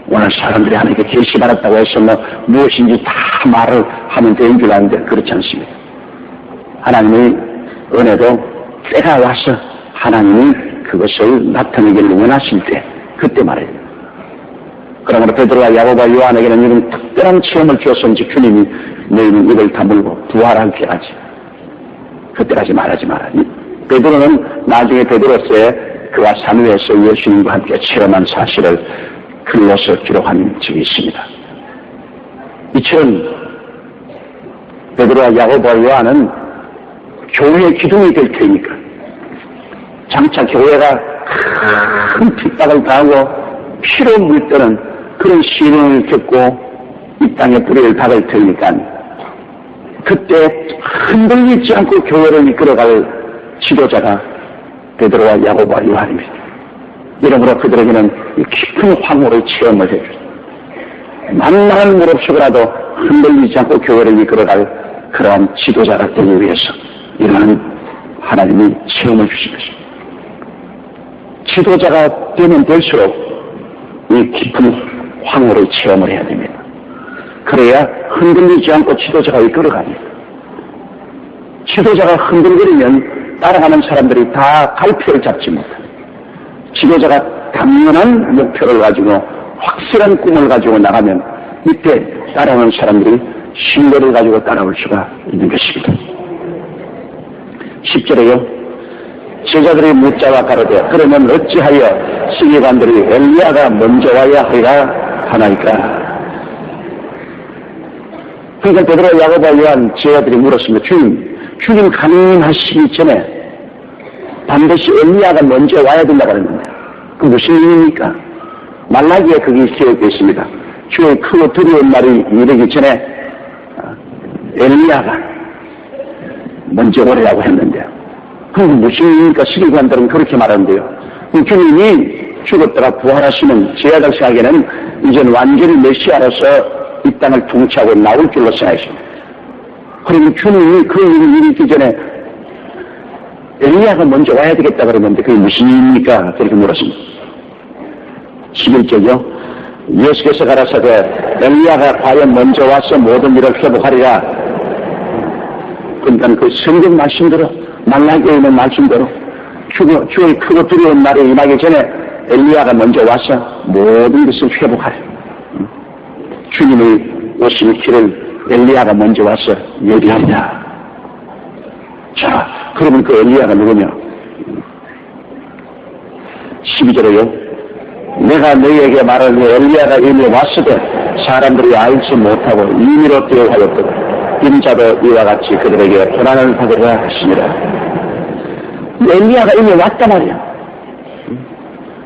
오늘 사람들이 하나님께 계시 받았다고 해서 무엇인지 다 말을 하면 되는 줄 아는데 그렇지 않습니다. 하나님의 은혜도 때가 와서 하나님이 그것을 나타내기를 원하실 때 그때 말해야 됩니다. 그러므로 베드로와 야고보와 요한에게는 이런 특별한 체험을 주었은지 주님이 너희는 입을 다물고 부활할 때까지 그때까지 말하지 마라. 베드로는 나중에 베드로서에 그와 산위에서 예수님과 함께 체험한 사실을 글로서 기록한 적이 있습니다. 이처럼 베드로와 야고보와 요한은 교회의 기둥이 될 테니까 장차 교회가 큰 핍박을 당하고 피로 물드는 그런 시련을 겪고 이 땅에 뿌리를 박을 테니까 그때 흔들리지 않고 교회를 이끌어갈 지도자가 베드로와 야고보와 요한입니다. 이러므로 그들에게는 이 깊은 황홀의 체험을 해줍니다. 만만한 무릎 속이라도 흔들리지 않고 교회를 이끌어갈 그러한 지도자가 되기 위해서 이러한 하나님이 체험을 주신 것입니다. 지도자가 되면 될수록 이 깊은 황홀의 체험을 해야 됩니다. 그래야 흔들리지 않고 지도자가 이끌어갑니다. 지도자가 흔들리면 따라가는 사람들이 다 갈피를 잡지 못합니다. 지도자가 당연한 목표를 가지고 확실한 꿈을 가지고 나가면 이때 따라오는 사람들이 신뢰를 가지고 따라올 수가 있는 것입니다. 10절에요. 제자들이 묻자와 가로되 그러면 어찌하여 시기관들이 엘리야가 먼저 와야 하리라 하나이까. 그러니까 베드로, 야고보와 요한 제자들이 물었습니다. 주님 가능하시기 전에 반드시 엘리야가 먼저 와야 된다고 하는데 그 무슨 의미입니까? 말라기에 그게 쓰여져 있습니다. 주의 크고 두려운 날이 이르기 전에 엘리야가 먼저 오리라고 했는데요. 그건 무슨 의미입니까? 시기관들은 그렇게 말하는데요. 주님이 죽었다가 부활하시는 제자들 생각에는 이제는 완전히 메시아로서 이 땅을 통치하고 나올 줄로 생각했습니다. 그러면 주님이 그 일이 있기 전에 엘리야가 먼저 와야 되겠다 그러는데 그게 무슨 의미입니까? 그렇게 물었습니다. 11절이요. 예수께서 가라사대 엘리야가 과연 먼저 와서 모든 일을 회복하리라. 그러니까 그 성경 말씀대로 말라기에 있는 말씀대로 주의 크고 두려운 날이 임하기 전에 엘리야가 먼저 와서 모든 것을 회복하려. 주님의 오실 길을 엘리야가 먼저 와서 예비하리라. 자, 그러면 그 엘리야가 누구냐? 12절에요. 내가 너희에게 말하는 엘리야가 이미 왔으되 사람들이 알지 못하고 임의로 되어하였거든. 인자도 이와 같이 그들에게 고난을 받으라 하시니라. 엘리야가 이미 왔단 말이야.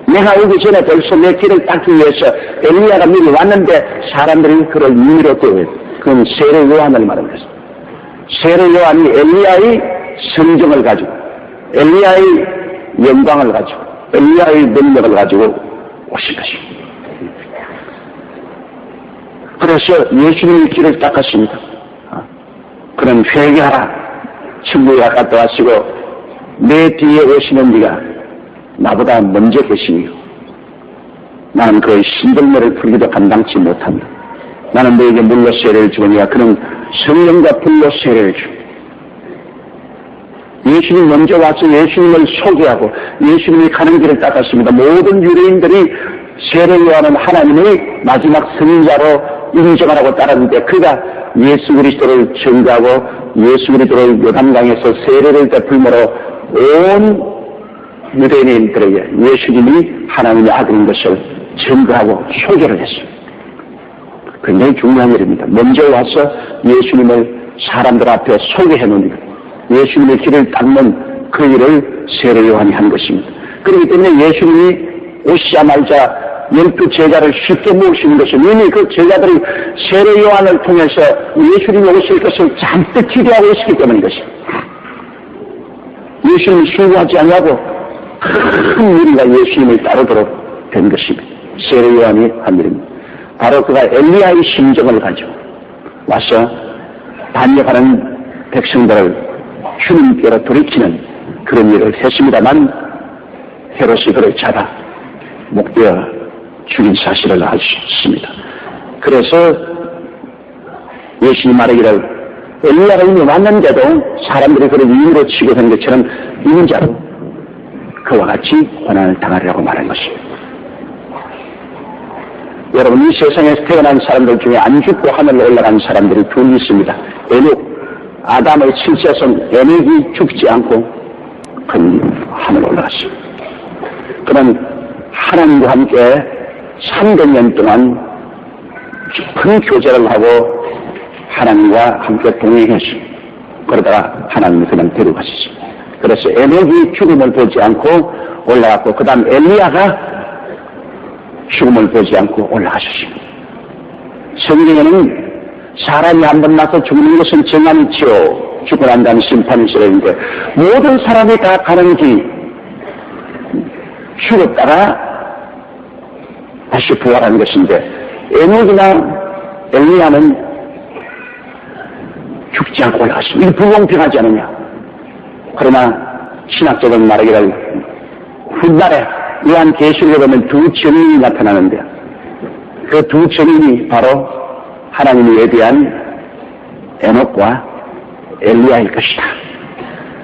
내가 오기 전에 벌써 내 길을 닦기 위해서 엘리야가 미리 왔는데 사람들이 그를 임의로 되어요. 그건 세례 요한을 말하는 것입니다. 세례 요한이 엘리야의 성정을 가지고 엘리야의 영광을 가지고 엘리야의 능력을 가지고 오신 것입니다. 그래서 예수님의 길을 닦았습니다. 그는 회개하라. 천국에 가까이 하시고 내 뒤에 오시는 네가 나보다 먼저 계시니요. 나는 그의 신들매를 풀기도 감당치 못한다. 나는 너에게 물로 세례를 주거니와 그는 성령과 불로 세례를 주. 예수님 먼저 와서 예수님을 소개하고 예수님이 가는 길을 닦았습니다. 모든 유대인들이 세례요한은 하나님의 마지막 선지자로 인정하라고 따랐는데 그가 예수 그리스도를 증거하고 예수 그리스도를 요단강에서 세례를 베풀므로 온 유대인들에게 예수님이 하나님의 아들인 것을 증거하고 소개를 했습니다. 굉장히 중요한 일입니다. 먼저 와서 예수님을 사람들 앞에 소개해 놓는 것, 예수님의 길을 닦는 그 일을 세례 요한이 한 것입니다. 그렇기 때문에 예수님이 오시자마자 12제자를 쉽게 모으시는 것은 이미 그 제자들이 세례 요한을 통해서 예수님이 오실 것을 잔뜩 기대하고 있었기 때문인 것입니다. 예수님이 수고하지 않냐고 큰 무리가 예수님을 따르도록 된 것입니다. 세례 요한이 한 일입니다. 바로 그가 엘리야의 심정을 가지고 와서 반역하는 백성들을 주님께로 돌이키는 그런 일을 했습니다만 헤롯이 그를 잡아 목베어 죽인 사실을 알 수 있습니다. 그래서 예수님 말하기를 엘리야가 이미 왔는데도 사람들이 그를 임의로 취급한 것처럼 인자로 그와 같이 고난을 당하리라고 말한 것입니다. 여러분, 이 세상에서 태어난 사람들 중에 안 죽고 하늘로 올라간 사람들이 둘 있습니다. 에녹, 아담의 칠세손 에녹이 죽지 않고 하늘로 올라갔습니다. 그는 하나님과 함께 300년 동안 깊은 교제를 하고 하나님과 함께 동행했습니다. 그러다가 하나님이 그냥 데려가셨습니다. 그래서 에녹이 죽음을 보지 않고 올라갔고 그 다음 엘리야가 죽음을 보지 않고 올라가셨습니다. 성경에는 사람이 한 번 나서 죽는 것은 정함이지요. 죽고 난 다음에 심판이 있는데 모든 사람이 다 가는 길 죽었다가 다시 부활하는 것인데 에녹이나 엘리야는 죽지 않고 올라갔습니다. 이거 불공평하지 않느냐. 그러나 신학적으로 말하기를 훗날에 요한계시록에 보면 두 증인이 나타나는데 그 두 증인이 바로 하나님이 예비한 에녹과 엘리야일 것이다.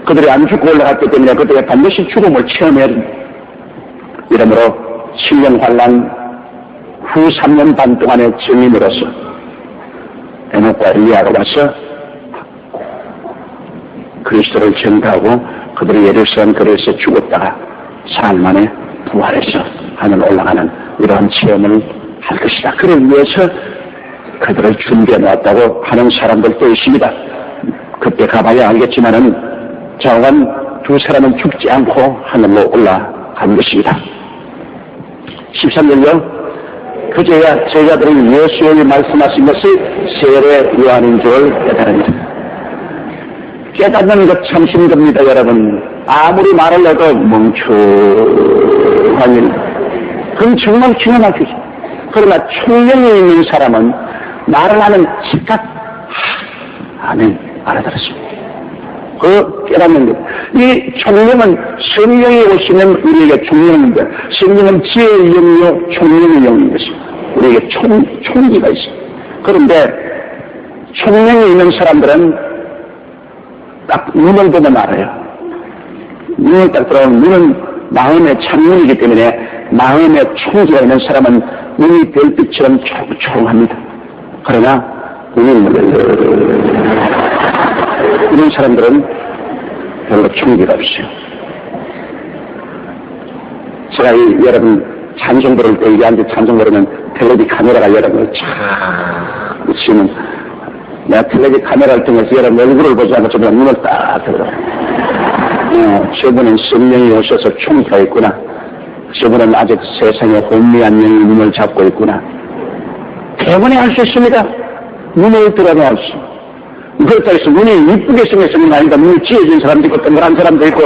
그들이 안 죽고 올라갔기 때문에 그들이 반드시 죽음을 체험해야 합니다. 이러므로 7년 환란 후 3년 반 동안의 증인으로서 에녹과 엘리야가 와서 그리스도를 증거하고 그들이 예루살렘 거리에서 죽었다가 사흘 만에 부활해서 하늘 올라가는 이러한 체험을 할 것이다. 그를 위해서 그들을 준비해 놓았다고 하는 사람들도 있습니다. 그때 가봐야 알겠지만은 좌우간 두 사람은 죽지 않고 하늘로 올라간 것입니다. 13절요. 그제야 제자들이 예수의 말씀하신 것이 세례 요한인 줄 깨달습니다. 깨닫는 것 참 힘듭니다, 여러분. 아무리 말을 해도 멍청한 일. 그건 정말 기가 막히죠. 그러나 총명이 있는 사람은 말을 하면 즉각 아멘 알아들었습니다. 그 깨닫는 것. 이 총명은 성령이 오시는 우리에게 총명인데 성령은 지혜의 영이요 총명의 영인 것입니다. 우리에게 총기가 있습니다. 그런데 총명이 있는 사람들은 딱 눈을 보면 알아요. 눈을 딱 들어오면 눈은 마음의 창문이기 때문에 마음의 총기가 있는 사람은 눈이 별빛처럼 초롱초롱합니다. 그러나 이런 사람들은 별로 총기가 없어요. 제가 여러분 찬송 부를 때 이게 찬송 부르면 텔레비 카메라가 여러분을 쫙 비치면 내가 텔레비 카메라를 통해서 여러분 얼굴을 보지 않고 저보다 눈을 딱 들어. 저분은 성령이 오셔서 총기가 있구나. 저분은 아직 세상에 혼미한 영이 눈을 잡고 있구나. 대번에 알 수 있습니다. 눈을 들어도 알 수. 그렇다고 해서 눈이 이쁘게 생겼으는 게 아니라 눈이 찌어진 사람도 있고 동그란 사람도 있고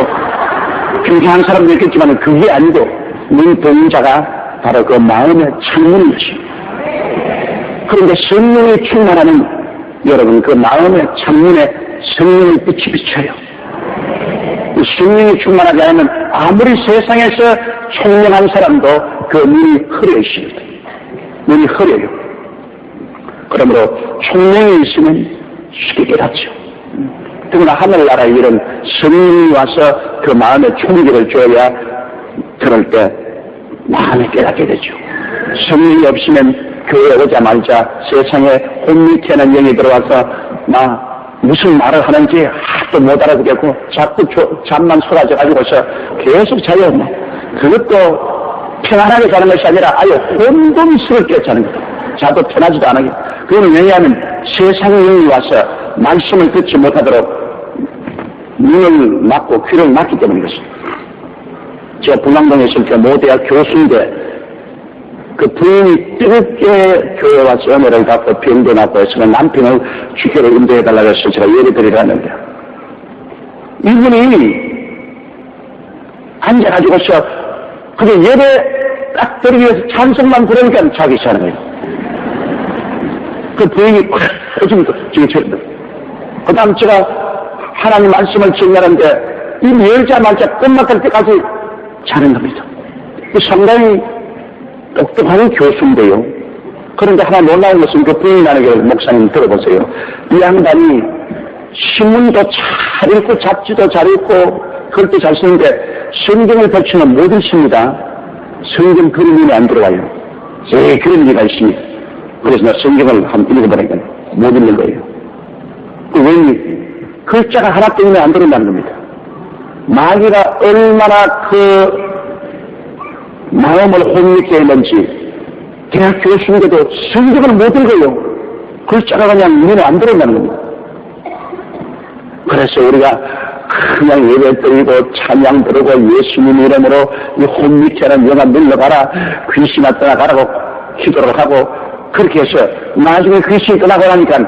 평평한 사람도 있겠지만 그게 아니고 눈 뜨는 자가 바로 그 마음의 창문인 것입니다. 그런데 성령이 충만하는 여러분 그 마음의 창문에 성령의 빛이 비쳐요. 성령이 충만하지 않으면 아무리 세상에서 총명한 사람도 그 눈이 흐려 있습니다. 눈이 흐려요. 그러므로 총명이 있으면 쉽게 깨닫죠. 더구나 하늘나라에 이런 성령이 와서 그 마음에 총기를 줘야 들을 때 마음에 깨닫게 되죠. 성령이 없으면 교회에 오자마자 세상에 혼미태는 영이 들어와서 무슨 말을 하는지 하도 못 알아듣겠고 자꾸 잠만 쏟아져가지고서 계속 자요. 그것도 평안하게 자는 것이 아니라 아예 혼돈스럽게 자는 거다. 자도 편하지도 않게. 그거는 왜냐하면 세상의 영이 와서 말씀을 듣지 못하도록 눈을 막고 귀를 막기 때문인 것입니다. 제가 분당동에 있을 때 모대학 교수인데 그 부인이 뜨겁게 교회에 와서 은혜를 받고 병도 낫고 해서 남편을 주교로 인도해달라고 해서 제가 예배드리러 갔는데 이분이 앉아가지고서 그게 예배 딱 드리기 위해서 찬송만 부르니까 자기 시작하는 거예요. 그 부인이 지금 그 다음 제가 하나님 말씀을 전하는데 이 열자마자 끝나갈 때까지 자는 겁니다. 상당히 똑똑한 교수인데요. 그런데 하나 놀라운 것은 그 부인하는 목사님 들어보세요. 이 양반이 신문도 잘 읽고 잡지도 잘 읽고 글도 잘 쓰는데 성경을 펼치면 못 읽습니다. 성경 그림이 안 들어와요. 제 그런 일이 있습니다. 그래서 내가 성경을 한번 읽어보니까 못 읽는 거예요. 왜 글자가 하나 때문에 안 들어온다는 겁니다. 마귀가 얼마나 그 마음을 혼미케 했는지 대학 교수인데도 성경을 못 읽어요. 글자가 그냥 눈에 안 들어온다는 겁니다. 그래서 우리가 그냥 예배 드리고 찬양 부르고 예수님 이름으로 이 혼미케는 영아 물러가라 귀신아 떠나가라고 기도를 하고 그렇게 해서 나중에 귀신이 떠나고 나니까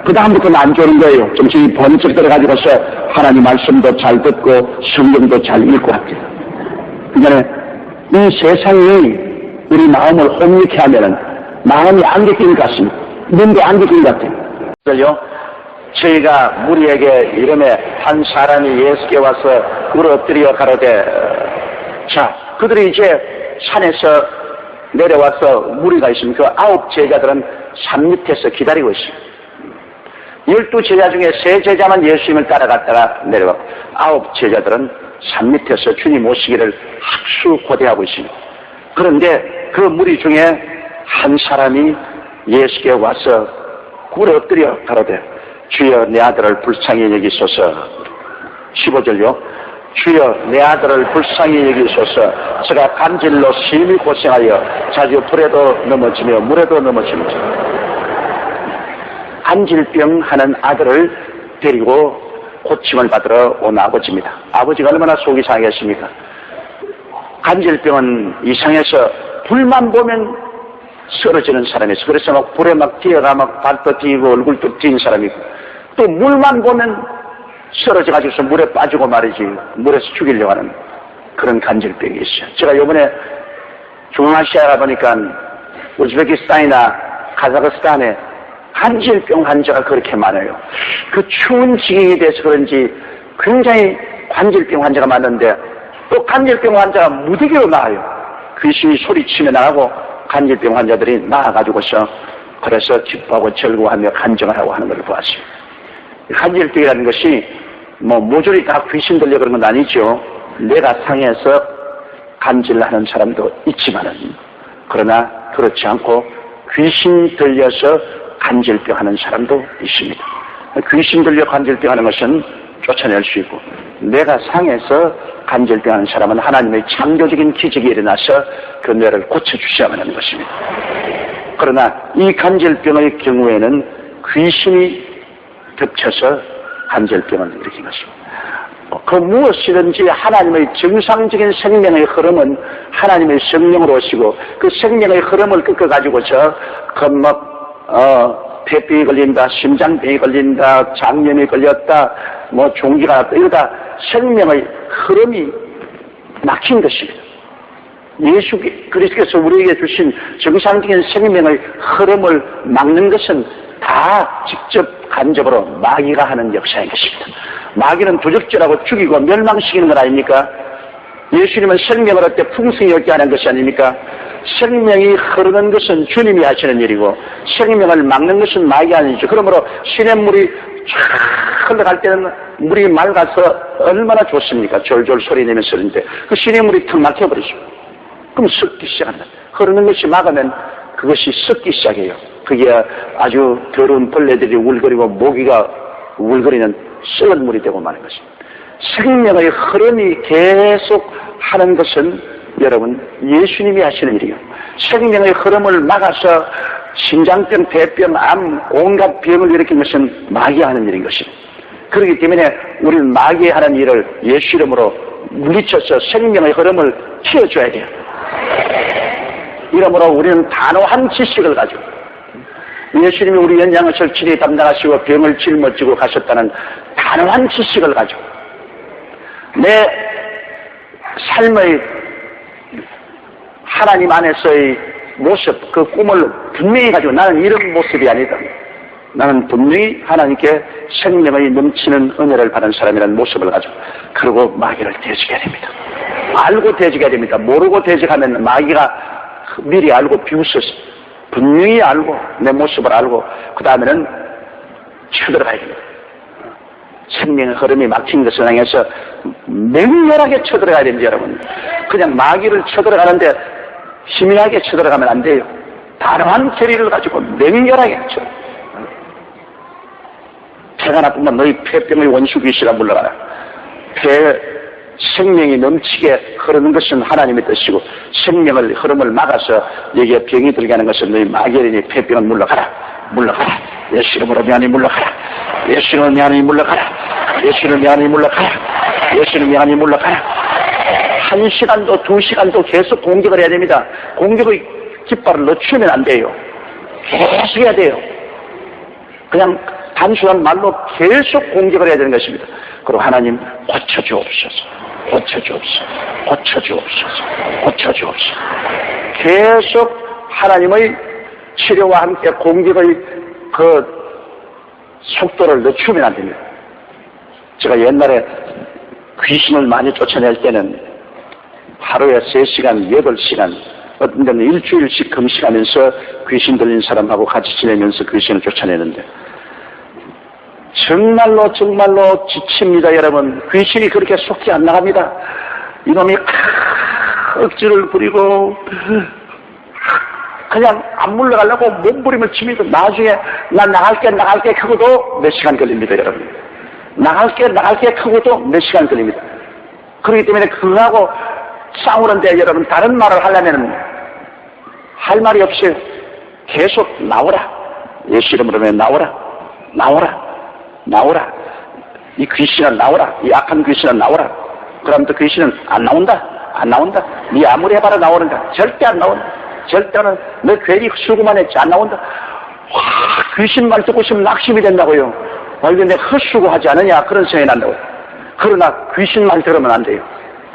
그 다음부터는 안 좋은 거예요. 정신이 번쩍 들어가지고서 하나님 말씀도 잘 듣고 성경도 잘 읽고 합니다. 그러니까 이 세상이 우리 마음을 혼미케 하면은 마음이 안개 낀 것 같습니다. 눈도 안개 낀 것 같아요. 그래요? 저희가 무리에게 이름에 한 사람이 예수께 와서 울어뜨려 가로되 자 그들이 이제 산에서 내려와서 무리가 있으면 그 9 제자들은 산 밑에서 기다리고 있어요. 12 제자 중에 3 제자만 예수님을 따라갔다가 내려가고 9 제자들은 산 밑에서 주님 오시기를 학수 고대하고 있습니다. 그런데 그 무리 중에 한 사람이 예수께 와서 굴에 엎드려 가로되 주여 내 아들을 불쌍히 여기소서. 15절요. 주여 내 아들을 불쌍히 여기소서. 제가 간질로 심히 고생하여 자주 불에도 넘어지며 물에도 넘어지며 간질병 하는 아들을 데리고 고침을 받으러 온 아버지입니다. 아버지가 얼마나 속이 상하겠습니까? 간질병은 이상해서 불만 보면 쓰러지는 사람이었어. 그래서 막 불에 막 뛰어가 막 발도 뛰고 얼굴도 뛴 사람이고 또 물만 보면 쓰러져가지고서 물에 빠지고 말이지 물에서 죽이려고 하는 그런 간질병이 있어요. 제가 이번에 중앙아시아에 가보니까 우즈베키스탄이나 카자흐스탄에 간질병 환자가 그렇게 많아요. 그 추운 지경이 돼서 그런지 굉장히 간질병 환자가 많은데 또 간질병 환자가 무더기로 나와요. 귀신이 소리치며 나가고 간질병 환자들이 나와가지고서 그래서 기뻐하고 즐거워하며 간증을 하고 하는 걸 보았어요. 간질병이라는 것이 모조리 다 귀신 들려 그런 건 아니죠. 뇌가 상해서 간질하는 사람도 있지만은 그러나 그렇지 않고 귀신 들려서 간질병 하는 사람도 있습니다. 귀신 들려 간질병 하는 것은 쫓아낼 수 있고, 뇌가 상해서 간질병 하는 사람은 하나님의 창조적인 기적이 일어나서 그 뇌를 고쳐주셔야만 하는 것입니다. 그러나 이 간질병의 경우에는 귀신이 겹쳐서 간질병을 일으킨 것입니다. 그 무엇이든지 하나님의 정상적인 생명의 흐름은 하나님의 성령으로 오시고, 그 생명의 흐름을 꺾어가지고서 폐병이 걸린다, 심장병이 걸린다, 장염이 걸렸다, 종기가 났다, 이러다 생명의 흐름이 막힌 것입니다. 예수 그리스도께서 우리에게 주신 정상적인 생명의 흐름을 막는 것은 다 직접 간접으로 마귀가 하는 역사인 것입니다. 마귀는 도적질하고 죽이고 멸망시키는 것 아닙니까? 예수님은 생명을 얻되 풍성히 얻게 하는 것이 아닙니까? 생명이 흐르는 것은 주님이 하시는 일이고, 생명을 막는 것은 마귀가 하는 일이죠. 그러므로 시냇물이 쫙 흘러갈 때는 물이 맑아서 얼마나 좋습니까? 졸졸 소리 내면서 흐르는데 그 시냇물이 턱 막혀버리죠. 그럼 썩기 시작합니다. 흐르는 것이 막으면 그것이 썩기 시작해요. 그게 아주 더러운 벌레들이 울거리고 모기가 울거리는 썩은 물이 되고 마는 것입니다. 생명의 흐름이 계속 하는 것은 여러분 예수님이 하시는 일이에요. 생명의 흐름을 막아서 심장병, 대병, 암, 온갖 병을 일으킨 것은 마귀가 하는 일인 것입니다. 그렇기 때문에 우리는 마귀가 하는 일을 예수 이름으로 물리쳐서 생명의 흐름을 키워줘야 돼요. 이러므로 우리는 단호한 지식을 가지고, 예수님이 우리 연장을 절친히 담당하시고 병을 짊어지고 가셨다는 단호한 지식을 가지고 내 삶의 하나님 안에서의 모습, 그 꿈을 분명히 가지고, 나는 이런 모습이 아니다, 나는 분명히 하나님께 생명의 넘치는 은혜를 받은 사람이라는 모습을 가지고, 그리고 마귀를 대적해야 됩니다. 알고 대적해야 됩니다. 모르고 대적하면 마귀가 미리 알고 비웃어서, 분명히 알고 내 모습을 알고 그 다음에는 쳐들어가야 됩니다. 생명의 흐름이 막힌 것을 향해서 맹렬하게 쳐들어가야 됩니다. 여러분, 그냥 마귀를 쳐들어가는데 희미하게 쳐들어가면 안 돼요. 단호한 결의를 가지고 맹렬하게 쳐. 폐가 나쁘면 너희 폐병의 원수 귀신아 물러가라. 생명이 넘치게 흐르는 것은 하나님의 뜻이고, 생명의 흐름을 막아서 여기에 병이 들게 하는 것은 너희 마귀이니 폐병은 물러가라. 물러가라. 예수 이름으로 미안히 물러가라. 예수 이름으로 미안히 물러가라. 예수 이름으로 미안히 물러가라. 예수 이름으로 미안히 물러가라. 1시간도 2시간도 계속 공격을 해야 됩니다. 공격의 깃발을 늦추면 안 돼요. 계속 해야 돼요. 그냥 단순한 말로 계속 공격을 해야 되는 것입니다. 그리고 하나님 고쳐주옵소서. 고쳐주옵소서. 고쳐주옵소서. 고쳐주옵소서. 계속 하나님의 치료와 함께 공격의 그 속도를 늦추면 안 됩니다. 제가 옛날에 귀신을 많이 쫓아낼 때는 하루에 3시간, 8시간, 어떤 데는 일주일씩 금식하면서 귀신 들린 사람하고 같이 지내면서 귀신을 쫓아내는데, 정말로 지칩니다. 여러분, 귀신이 그렇게 속히 안 나갑니다. 이놈이 억지를 부리고 그냥 안 물러가려고 몸부림을 칩니다. 나중에 나 나갈게 크고도 몇 시간 걸립니다. 여러분, 나갈게 크고도 몇 시간 걸립니다. 그렇기 때문에 그거하고 싸우는데 여러분, 다른 말을 하려면 할 말이 없어요. 계속 나오라. 예수 이름으로 나오라. 이 귀신아 나오라. 이 악한 귀신아 나오라. 그럼 또 귀신은 안 나온다. 네 아무리 해봐라 나오는가? 절대 안 나온다. 절대는 너 괜히 수고만 했지 안 나온다. 와, 귀신만 듣고 싶으면 낙심이 된다고요. 이거 내가 헛수고하지 않느냐, 그런 생각이 난다고요. 그러나 귀신만 들으면 안 돼요.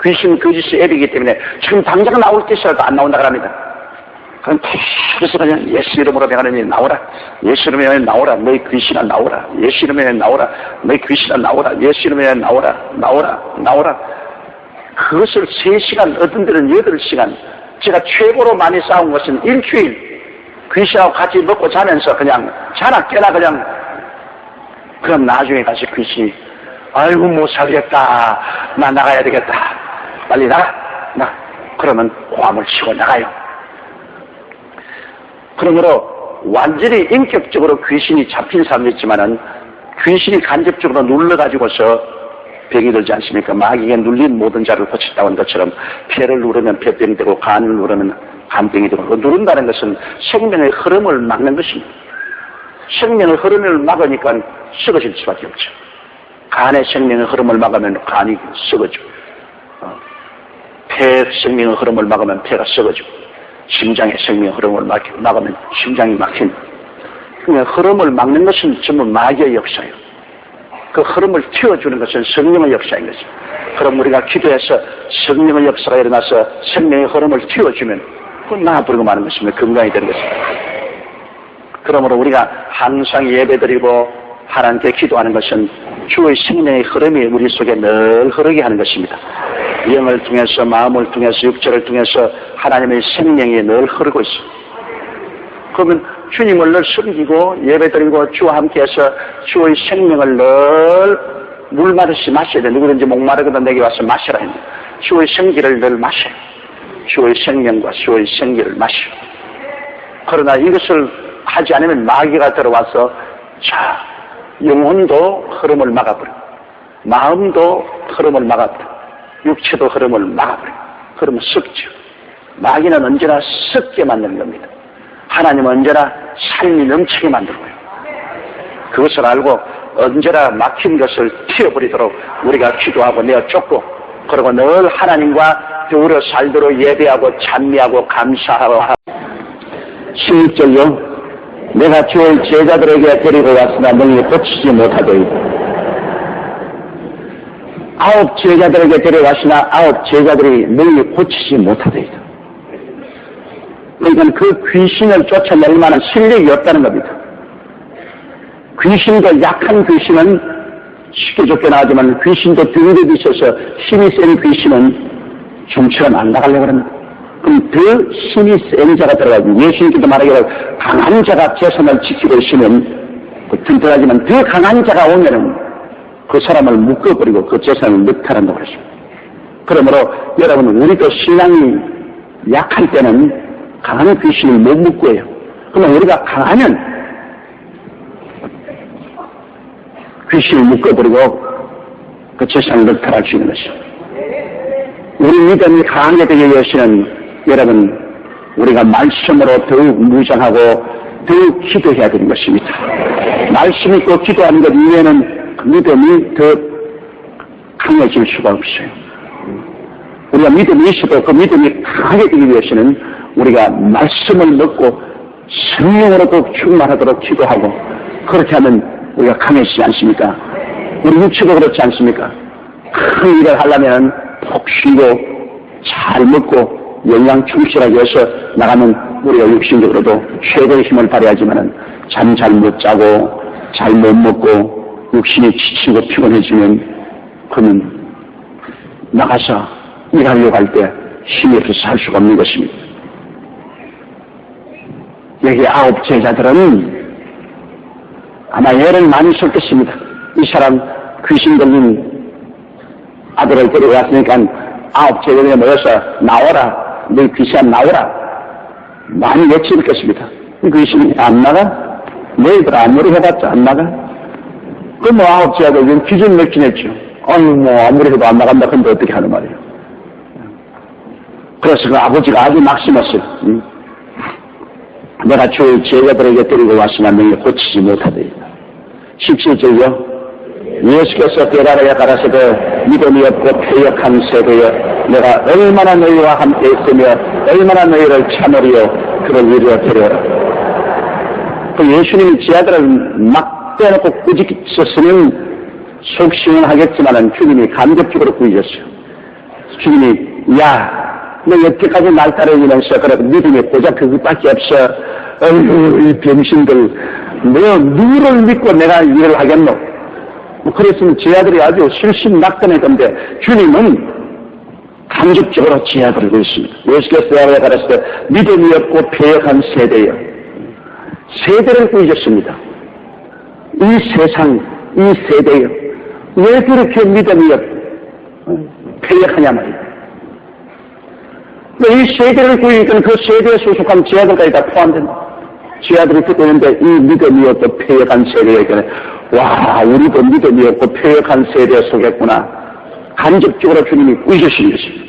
귀신 거짓의 앱이기 때문에 지금 당장 나올 때시라도 안 나온다 그럽니다. 그럼 계속 그냥 예수 이름으로 명하느니 나오라. 예수 이름으로 나오라. 너희 귀신아 나오라. 예수 이름으로 나오라. 너희 귀신아 나오라. 예수 이름으로 나오라. 그것을 3시간, 어떤 데는 8시간. 제가 최고로 많이 싸운 것은 일주일 귀신하고 같이 먹고 자면서 그냥 자나 깨나 그냥, 그럼 나중에 다시 귀신이 아이고 못 살겠다. 나 나가야 되겠다. 빨리 나가. 그러면 고함을 치고 나가요. 그러므로 완전히 인격적으로 귀신이 잡힌 사람도 있지만은 귀신이 간접적으로 눌러가지고서 병이 들지 않습니까? 마귀에 눌린 모든 자를 고쳤다고 하는 것처럼 폐를 누르면 폐병이 되고 간을 누르면 간병이 되고 그 누른다는 것은 생명의 흐름을 막는 것입니다. 생명의 흐름을 막으니까 썩어질 수밖에 없죠. 간의 생명의 흐름을 막으면 간이 썩어지고 폐의 생명의 흐름을 막으면 폐가 썩어지고 심장의 생명의 흐름을 막으면 심장이 막힌다. 그러니까 흐름을 막는 것은 전부 마귀의 역사예요. 그 흐름을 틔워주는 것은 성령의 역사인 것입니다. 그럼 우리가 기도해서 성령의 역사가 일어나서 생명의 흐름을 틔워주면 그건 나아부르고 마는 것입니다. 건강이 되는 것입니다. 그러므로 우리가 항상 예배드리고 하나님께 기도하는 것은 주의 생명의 흐름이 우리 속에 늘 흐르게 하는 것입니다. 영을 통해서 마음을 통해서 육체를 통해서 하나님의 생명이 늘 흐르고 있습니다. 그러면 주님을 늘 섬기고 예배드리고 주와 함께해서 주의 생명을 늘 물마듯이 마셔야 돼. 누구든지 목마르거든 내게 와서 마시라 했는데 주의 생기를 늘 마셔요. 주의 생명과 주의 생기를 마셔. 그러나 이것을 하지 않으면 마귀가 들어와서 자 영혼도 흐름을 막아버려. 마음도 흐름을 막아버려. 육체도 흐름을 막아버려. 그러면 썩죠. 마귀는 언제나 썩게 만드는 겁니다. 하나님은 언제나 삶이 넘치게 만들고요. 그것을 알고 언제나 막힌 것을 튀어버리도록 우리가 기도하고 내어 쫓고 그리고 늘 하나님과 더불어 살도록 예배하고 찬미하고 감사하고 16절요. 내가 주의 제자들에게 데리고 왔으나 너희 고치지 못하더이다. 9 제자들에게 데려왔으나 9 제자들이 너희 고치지 못하더이다. 그러니까 그 귀신을 쫓아낼 만한 실력이 없다는 겁니다. 귀신도 약한 귀신은 쉽게 쫓겨나지만 귀신도 등급이 있어서 힘이 센 귀신은 좀처럼 안 나가려고 합니다. 그럼 더 힘이 센 자가 들어가고 예수님께도 말하기를 강한 자가 재산을 지키고 있으면 튼튼하지만 더 강한 자가 오면은 그 사람을 묶어버리고 그 재산을 늑탈한다고 그랬습니다. 그러므로 여러분 우리도 신앙이 약할 때는 강한 귀신을 못 묶어요. 그러면 우리가 강하면 귀신을 묶어버리고 그 재산을 늑탈할 수 있는 것입니다. 우리 믿음이 강하게 되게 위해서는 여러분 우리가 말씀으로 더욱 무장하고 더욱 기도해야 되는 것입니다. 말씀 있고 기도하는 것 이외에는 믿음이 더 강해질 수가 없어요. 우리가 믿음이 있어도 그 믿음이 강하게 되기 위해서는 우리가 말씀을 넣고 성령으로 꼭 충만하도록 기도하고 그렇게 하면 우리가 강해지지 않습니까? 우리 육체도 그렇지 않습니까? 큰 일을 하려면 푹 쉬고 잘 먹고 영양 충실하게 해서 나가면 우리가 육신적으로도 최고의 힘을 발휘하지만은 잠 잘 못 자고 잘 못 먹고 육신이 지치고 피곤해지면 그러면 나가서 일하려고 할 때 힘이 없어서 할 수가 없는 것입니다. 여기 9 제자들은 아마 애를 많이 썼겠습니다. 이 사람 귀신 들린 아들을 데려왔으니까 9 제자들이 모여서 나와라. 너희 귀신 나오라. 많이 외치겠습니다. 귀신이 안 나가? 너희들 아무리 해봤자 안 나가? 그럼 뭐 9 제자들 기준 몇 斤했죠. 뭐 아무리 해도 안 나간다. 근데 어떻게 하는 말이에요? 그래서 그 아버지가 아주 막심했어요. 내가 주의 제자들에게 데리고 왔으나 너희 고치지 못하더이다. 17절요. 예수께서 베라라에 가라사대 믿음이 없고 패역한 세대여 내가 얼마나 너희와 함께 있으며 얼마나 너희를 참으리요 그를 이루어 데려오라. 그 예수님이 제자들을 막 떼놓고 꾸짖었으면 속 시원하겠지만은 주님이 간접적으로 꾸짖었어요. 주님이 너 여태까지 날 따르면서 그래 믿음이 고작 그것밖에 없어. 어휴 이 병신들 너 누구를 믿고 내가 일을 하겠노? 그랬으면 제자들이 아주 실신낙탄할 건데 주님은 간접적으로 제자들을 그랬습니다. 예수께서 베라라에 가랐을 때 믿음이 없고 패역한 세대여 세대를 꾸짖었습니다. 이 세상 이 세대여 왜 그렇게 믿음이 없고 패역하냐 말이에요. 이 세대를 꾸짖으니까 그 세대에 소속한 제자들까지 다 포함된다. 제 아들이 듣고 있는데 이 믿음이 없고 폐역한 세대에게는 와, 우리도 믿음이 없고 폐역한 세대에 속했구나. 간접적으로 주님이 꾸짖으신 것입니다.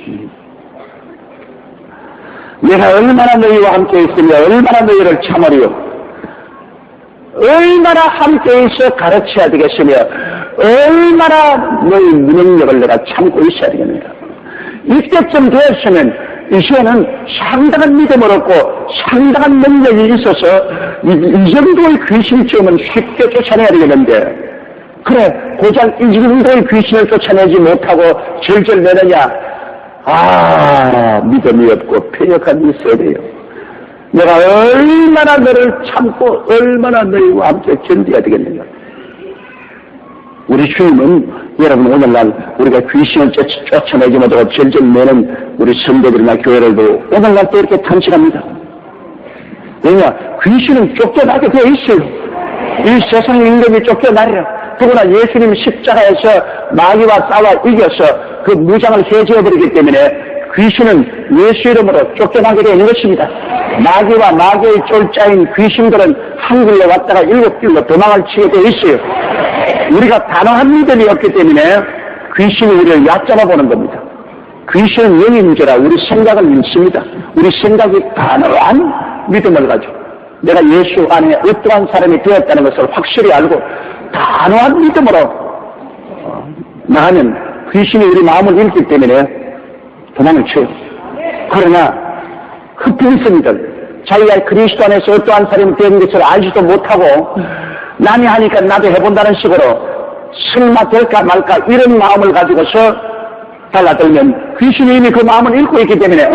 내가 얼마나 너희와 함께 있으며 얼마나 너희를 참으리요. 얼마나 함께 있어 가르쳐야 되겠으며 얼마나 너희 무능력을 내가 참고 있어야 되겠는가. 이때쯤 되었으면 이제는 상당한 믿음을 얻고 상당한 능력이 있어서 이 정도의 귀신쯤은 쉽게 쫓아내야 되겠는데, 그래 고작 이 정도의 귀신을 쫓아내지 못하고 절절 내느냐. 아, 믿음이 없고 폐역한 이 세대요. 내가 얼마나 너를 참고 얼마나 너희와 함께 견뎌야 되겠느냐. 우리 주님은 여러분 오늘날 우리가 귀신을 쫓아내지 못하고 절절 내는 우리 성도들이나 교회들도 오늘날 또 이렇게 탄식합니다. 왜냐? 귀신은 쫓겨나게 되어 있어요. 이 세상 임금이 쫓겨나리라. 더구나 예수님 십자가에서 마귀와 싸워 이겨서 그 무장을 해제해버리기 때문에 귀신은 예수 이름으로 쫓겨나게 되는 것입니다. 마귀와 마귀의 쫄자인 귀신들은 한 길로 왔다가 7길로 도망을 치게 되어 있어요. 우리가 단호한 믿음이 없기 때문에 귀신이 우리를 얕잡아 보는 겁니다. 귀신은 영의 문제라 우리 생각을 믿습니다. 우리 생각이 단호한 믿음을 가지고 내가 예수 안에 어떠한 사람이 되었다는 것을 확실히 알고 단호한 믿음으로 나가면 귀신이 우리 마음을 읽기 때문에 도망을 쳐요. 그러나 흑인성들 자기가 그리스도 안에서 어떠한 사람이 되는 것을 알지도 못하고 남이 하니까 나도 해본다는 식으로 설마 될까 말까 이런 마음을 가지고서 달라들면 귀신이 이미 그 마음을 읽고 있기 때문에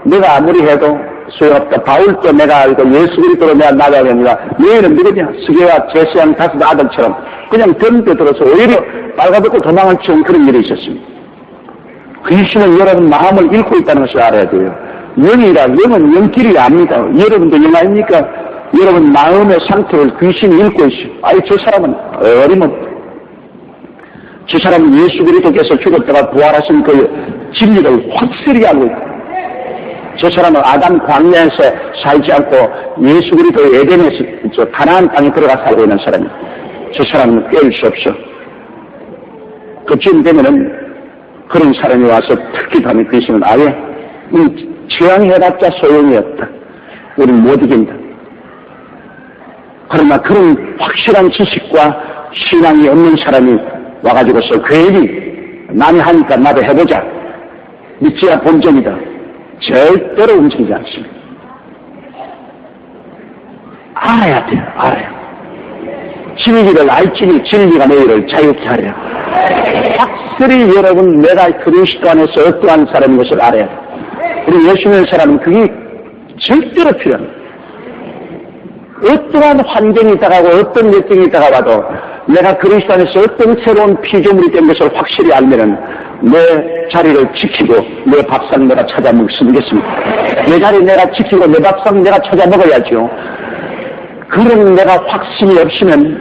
내가 아무리 해도 소용없다. 바울도 내가 알고 예수 그리스도로 내가 나가야 됩니다. 너희는 누구냐? 스게와 제스양 5 아들처럼 그냥 덤벼들어서 오히려 빨가벗고 도망을 치는 그런 일이 있었습니다. 귀신은 여러분 마음을 읽고 있다는 것을 알아야 돼요. 영이라 영은 영끼리 압니다. 여러분도 영 아닙니까? 여러분 마음의 상태를 귀신이 읽고 있어요. 아니 저 사람은 어림없다. 저 사람은 예수 그리스도께서 죽었다가 부활하신 그 진리를 확실히 알고 있다. 저 사람은 아담 광야에서 살지 않고 예수 그리스도 에덴에서 저 가나안 땅에 들어가 살고 있는 사람이에요. 저 사람은 깨울 수 없어. 그쯤 되면은 그런 사람이 와서 특히 밤에 귀신은 아예 취향해봤자 소용이 없다. 우리는 못 이긴다. 그러나 그런 확실한 지식과 신앙이 없는 사람이 와가지고서 괜히 남이 하니까 나도 해보자. 믿지야 본전이다. 절대로 움직이지 않습니다. 알아야 돼요. 알아요. 진리를 알지니 진리가 너희를 자유케 하리라. 확실히 여러분 내가 그리스도 안에서 어떠한 사람인 것을 알아야 돼요. 우리 예수 믿는 사람은 그게 절대로 필요합니다. 어떠한 환경이 있다가고 어떤 역경이 있다가 봐도 내가 그리스도 안에서 어떤 새로운 피조물이 된 것을 확실히 알면은 내 자리를 지키고 내 밥상 내가 찾아 먹을 수 있겠습니다. 내 자리 내가 지키고 내 밥상 내가 찾아 먹어야죠. 그런 내가 확신이 없으면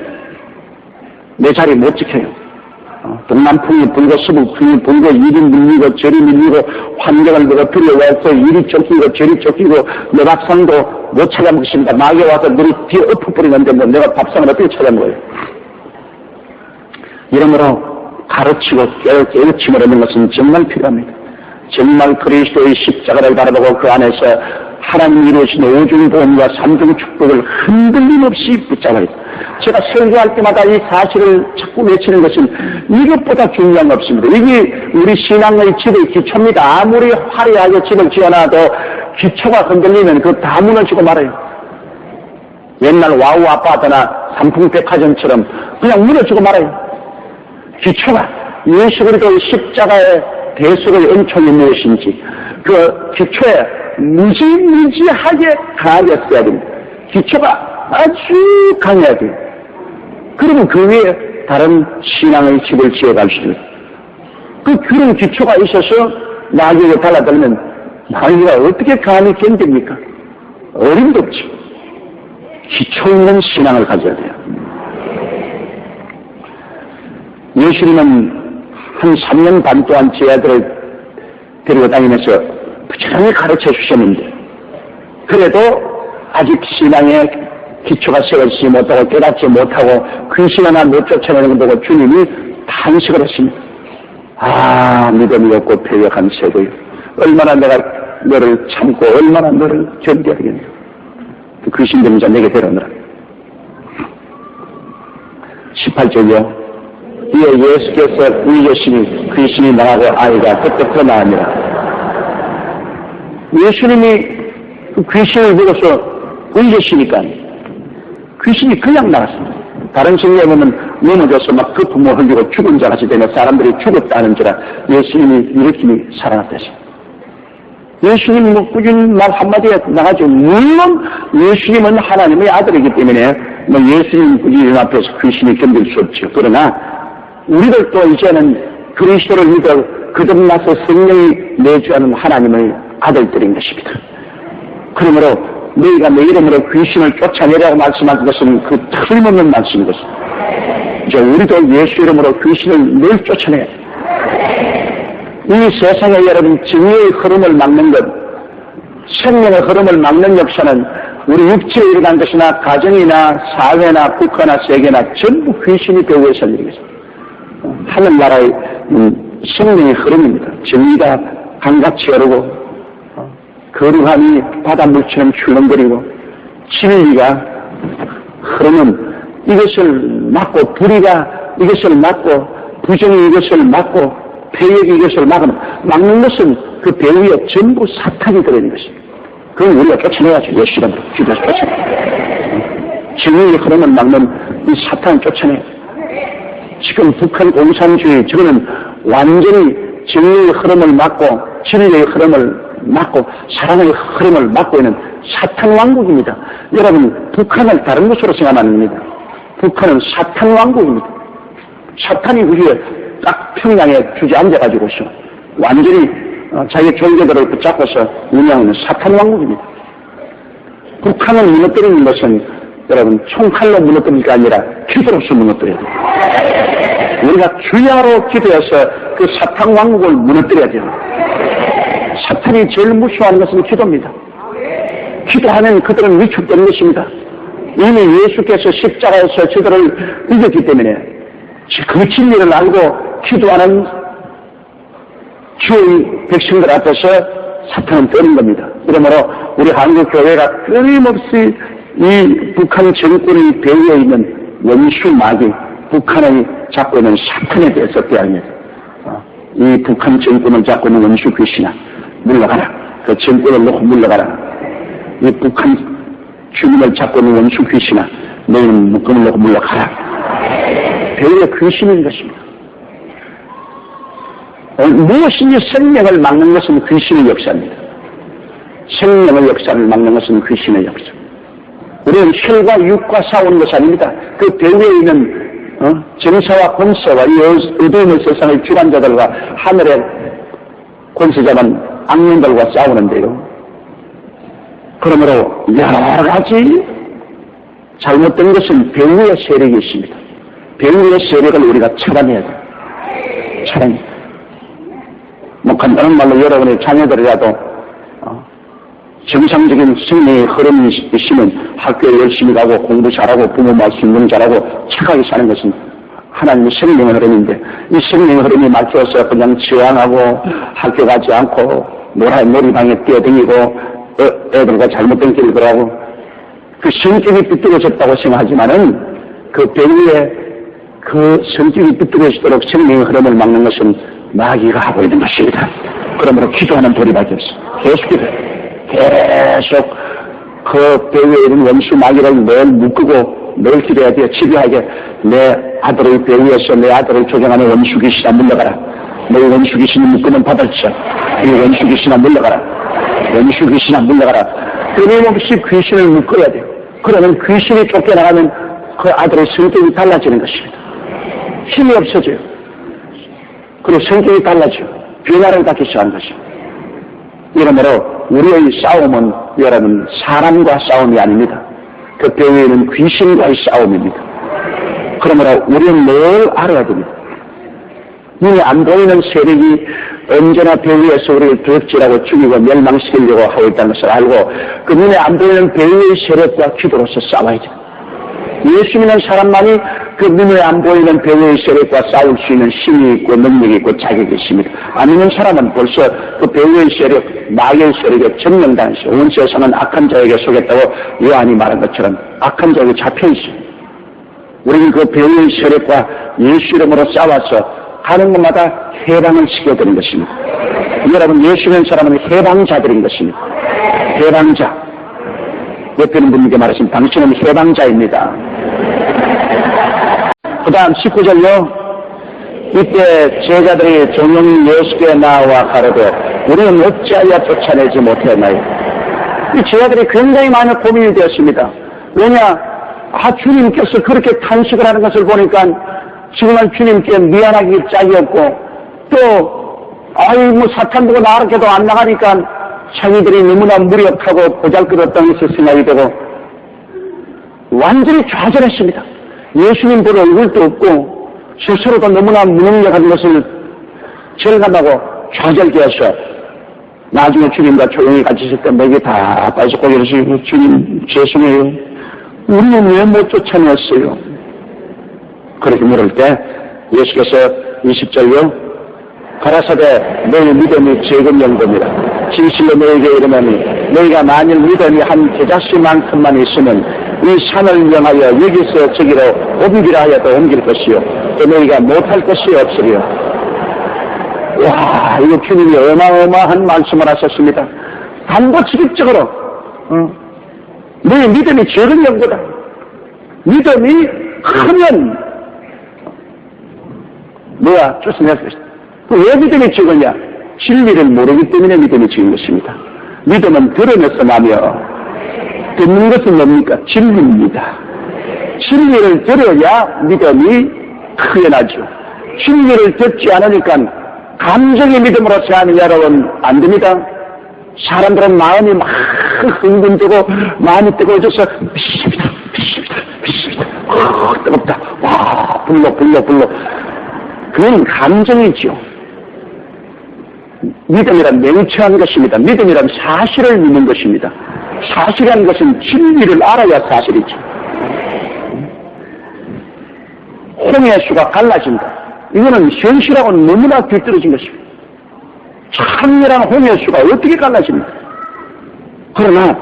내 자리 못 지켜요. 동남풍이 불고 서북풍이 불고 이리 밀리고 저리 밀리고 환경을 내가 들여와서 이리 쫓기고 저리 쫓기고 내 밥상도 못 찾아 먹습니다. 마귀 와서 너희 뒤에 엎어버리는데 뭐 내가 밥상을 어떻게 찾아 먹어요. 이러므로 가르치고 깨우침을 얻는 것은 정말 필요합니다. 정말 그리스도의 십자가를 바라보고 그 안에서 하나님이 이루신 오중보험과 삼중축복을 흔들림 없이 붙잡아야 돼요. 제가 설교할 때마다 이 사실을 자꾸 외치는 것은 이것보다 중요한 거 없습니다. 이게 우리 신앙의 집의 기초입니다. 아무리 화려하게 집을 지어놔도 기초가 흔들리면 그거 다 무너지고 말아요. 옛날 와우 아파트나 삼풍백화점처럼 그냥 무너지고 말아요. 기초가 예수 그리스도의 십자가의 대속의 은총이 무엇인지 그 기초에 무지무지하게 강하게 써야 됩니다. 기초가 아주 강해야 돼요. 그러면 그 위에 다른 신앙의 집을 지어갈 수 있어요. 그런 기초가 있어서 마귀에게 달라들면 마귀가 어떻게 감히 견딥니까? 어림도 없죠. 기초 있는 신앙을 가져야 돼요. 예수님은 한 3년 반 동안 제 아들을 데리고 다니면서 부지런히 가르쳐 주셨는데 그래도 아직 신앙의 기초가 세워지지 못하고 깨닫지 못하고 귀신 하나 못 쫓아내는 걸 보고 주님이 탄식을 했습니다. 아, 믿음이 없고 패역한 세대요. 얼마나 내가 너를 참고 얼마나 너를 견뎌야겠냐. 그 귀신 들린 자 내게 데려오느라. 18절이요. 이에 예수께서 울려시니 귀신이 나가고 아이가 그때부터 나으니라. 예수님이 그 귀신을 보고서 울리시니까 귀신이 그냥 나갔습니다. 다른 성경에 보면 넘어져서 막 그 부모 흘리고 죽은 자같이 되면 사람들이 죽었다는 줄 예수님이 일으킴이 살아났다시. 예수님 뭐 꾸준히 말 한마디에 나가죠. 물론 예수님은 하나님의 아들이기 때문에 뭐 예수님 꾸준히 앞에서 귀신이 견딜 수 없죠. 그러나 우리들도 이제는 그리스도를 믿어 거듭나서 성령이 내주하는 하나님의 아들들인 것입니다. 그러므로 너희가 내 이름으로 귀신을 쫓아내라고 말씀한 것은 그 틀림없는 말씀인 것입니다. 이제 우리도 예수 이름으로 귀신을 늘 쫓아내야 돼요. 이 세상에 여러분 정의의 흐름을 막는 것, 생명의 흐름을 막는 역사는 우리 육체에 일어난 것이나 가정이나 사회나 국가나 세계나 전부 귀신이 배후에서 일이겠습니다. 하늘나라의 생명의 흐름입니다. 정의가 강같이 흐르고 거룩함이 바닷물처럼 출렁거리고 진리가 흐르는 이것을 막고 불의가 이것을 막고 부정이 이것을 막고 폐역이 이것을 막는 것은 그 배후에 전부 사탄이 들어있는 것입니다. 그건 우리가 쫓아내야죠. 예수님으로 기도해서 쫓아내야 진리의 흐름을 막는 이 사탄을 쫓아내야 지금 북한 공산주의 저거는 완전히 진리의 흐름을 막고 진리의 흐름을 막고 사랑의 흐름을 막고 있는 사탄 왕국입니다. 여러분 북한을 다른 것으로 생각하면 안 됩니다. 북한은 사탄 왕국입니다. 사탄이 우리의 딱 평양에 주저앉아가지고서 완전히 자기 종교들을 붙잡고서 운영하는 사탄 왕국입니다. 북한을 무너뜨리는 것은 여러분 총칼로 무너뜨릴 게 아니라 기도로서 무너뜨려야 돼요. 우리가 주야로 기도해서 그 사탄 왕국을 무너뜨려야 돼요. 사탄이 제일 무서워하는 것은 기도입니다. 기도하면 그들은 위축되는 것입니다. 이미 예수께서 십자가에서 저들을 이겼기 때문에 그 진리를 알고 기도하는 주의 백성들 앞에서 사탄은 떠는 겁니다. 그러므로 우리 한국교회가 끊임없이 이 북한 정권의 배후에 있는 원수 마귀, 북한을 잡고 있는 사탄에 대해서 대항해서 이 북한 정권을 잡고 있는 원수 귀신아 물러가라. 그 정권을 놓고 물러가라. 이 북한 주민을 잡고 있는 원수 귀신아 너희는 묶음을 놓고 물러가라. 배후의 귀신인 것입니다. 무엇이니 생명을 막는 것은 귀신의 역사입니다. 생명의 역사를 막는 것은 귀신의 역사. 우리는 혈과 육과 싸우는 것이 아닙니다. 그 배후에 있는 정사와 권세와 이 어두움의 세상의 주관자들과 하늘의 권세자만 악령들과 싸우는데요. 그러므로 여러 가지 잘못된 것은 배후의 세력이 있습니다. 배후의 세력을 우리가 차단해야 돼요. 차단. 뭐 간단한 말로 여러분의 자녀들이라도 정상적인 생명의 흐름이 있으면 학교에 열심히 가고 공부 잘하고 부모 말 순종 잘하고 착하게 사는 것은 하나님의 생명의 흐름인데 이 생명의 흐름이 막혀서 그냥 지황하고 학교 가지 않고 놀이방에 뛰어다니고 애들과 잘못된 길을 걸어가고 그 성격이 삐뚤어졌다고 생각하지만은 그 배후에 그 성격이 삐뚤어지도록 생명의 흐름을 막는 것은 마귀가 하고 있는 것입니다. 그러므로 기도하는 도리밖에 없어. 계속 기도해. 계속 그 배후에 있는 원수 마귀를 늘 묶고 늘 기도해야 돼요. 집요하게 내 아들의 배후에서 내 아들을 조종하는 원수 귀신아 물러가라. 너희 원수 귀신이 묶으면 받을지어. 이 원수 귀신아 물러가라. 원수 귀신아 물러가라. 끊임없이 귀신을 묶어야 돼요. 그러면 귀신이 쫓겨나가면 그 아들의 성격이 달라지는 것입니다. 힘이 없어져요. 그리고 성격이 달라져요. 변화를 갖기 시작한 것입니다. 이러므로 우리의 싸움은 여러분 사람과 싸움이 아닙니다. 그 배후에는 귀신과의 싸움입니다. 그러므로 우리는 늘 알아야 됩니다. 눈에 안 보이는 세력이 언제나 배후에서 우리를 덕질하고 죽이고 멸망시키려고 하고 있다는 것을 알고 그 눈에 안 보이는 배후의 세력과 기도로서 싸워야죠. 예수 믿는 사람만이 그 눈에 안 보이는 배후의 세력과 싸울 수 있는 힘이 있고 능력이 있고 자격이 있습니다. 안 믿는 사람은 벌써 그 배후의 세력, 마귀의 세력에 점령당했어요. 온 세상은 악한 자에게 속했다고 요한이 말한 것처럼 악한 자에게 잡혀있어요. 우리는 그 배후의 세력과 예수 이름으로 싸워서 하는 것마다 해방을 시켜드린 것입니다. 여러분, 예수 믿는 사람은 해방자들인 것입니다. 해방자. 옆에 있는 분에게 말하시면 당신은 해방자입니다. 그 다음 19절요. 이때 제자들이 종용이 예수께 나와 가로되 우리는 어찌하여 쫓아내지 못했나요? 이 제자들이 굉장히 많은 고민이 되었습니다. 왜냐? 주님께서 그렇게 탄식을 하는 것을 보니까 정말 주님께 미안하기 짝이 없고 또 사탄 보고 나가게도 안 나가니까 자기들이 너무나 무력하고 보잘것없다는 것을 생각이 되고 완전히 좌절했습니다. 예수님 볼 얼굴도 없고 스스로도 너무나 무능력한 것을 절감하고 좌절되어서 나중에 주님과 조용히 같이 있을 때 목이 다 빠지고 이러시고 주님 죄송해요. 우리는 왜 못 쫓아냈어요? 그렇게 물을 때 예수께서 20절요. 가라사대 너희 믿음이 적은 영혼이라 진실로 너희에게 이르노니 너희가 만일 믿음이 한 겨자씨만큼만 있으면 이 산을 명하여 여기서 저기로 옮기라 하여도 옮길 것이요 또 너희가 못할 것이 없으리요. 와, 이거 주님이 어마어마한 말씀을 하셨습니다. 단도직입적으로 너희 믿음이 적은 영혼이다. 믿음이 크면 뭐야 쫓아낼 수 있다. 왜 믿음이 적으냐? 진리를 모르기 때문에 믿음이 적은 것입니다. 믿음은 드러내서 나며 듣는 것은 뭡니까? 진리입니다. 진리를 들어야 믿음이 크게나죠. 진리를 듣지 않으니까 감정의 믿음으로 생하는 여러분 안 됩니다. 사람들은 마음이 막 흥분되고 마음이 뜨거워져서 믿습니다. 뜨겁다. 와, 불러. 그건 감정이죠. 믿음이란 맹추한 것입니다. 믿음이란 사실을 믿는 것입니다. 사실이라는 것은 진리를 알아야 사실이죠. 홍해의 수가 갈라진다. 이거는 현실하고는 너무나 뒤떨어진 것입니다. 참여한 홍해의 수가 어떻게 갈라집니까? 그러나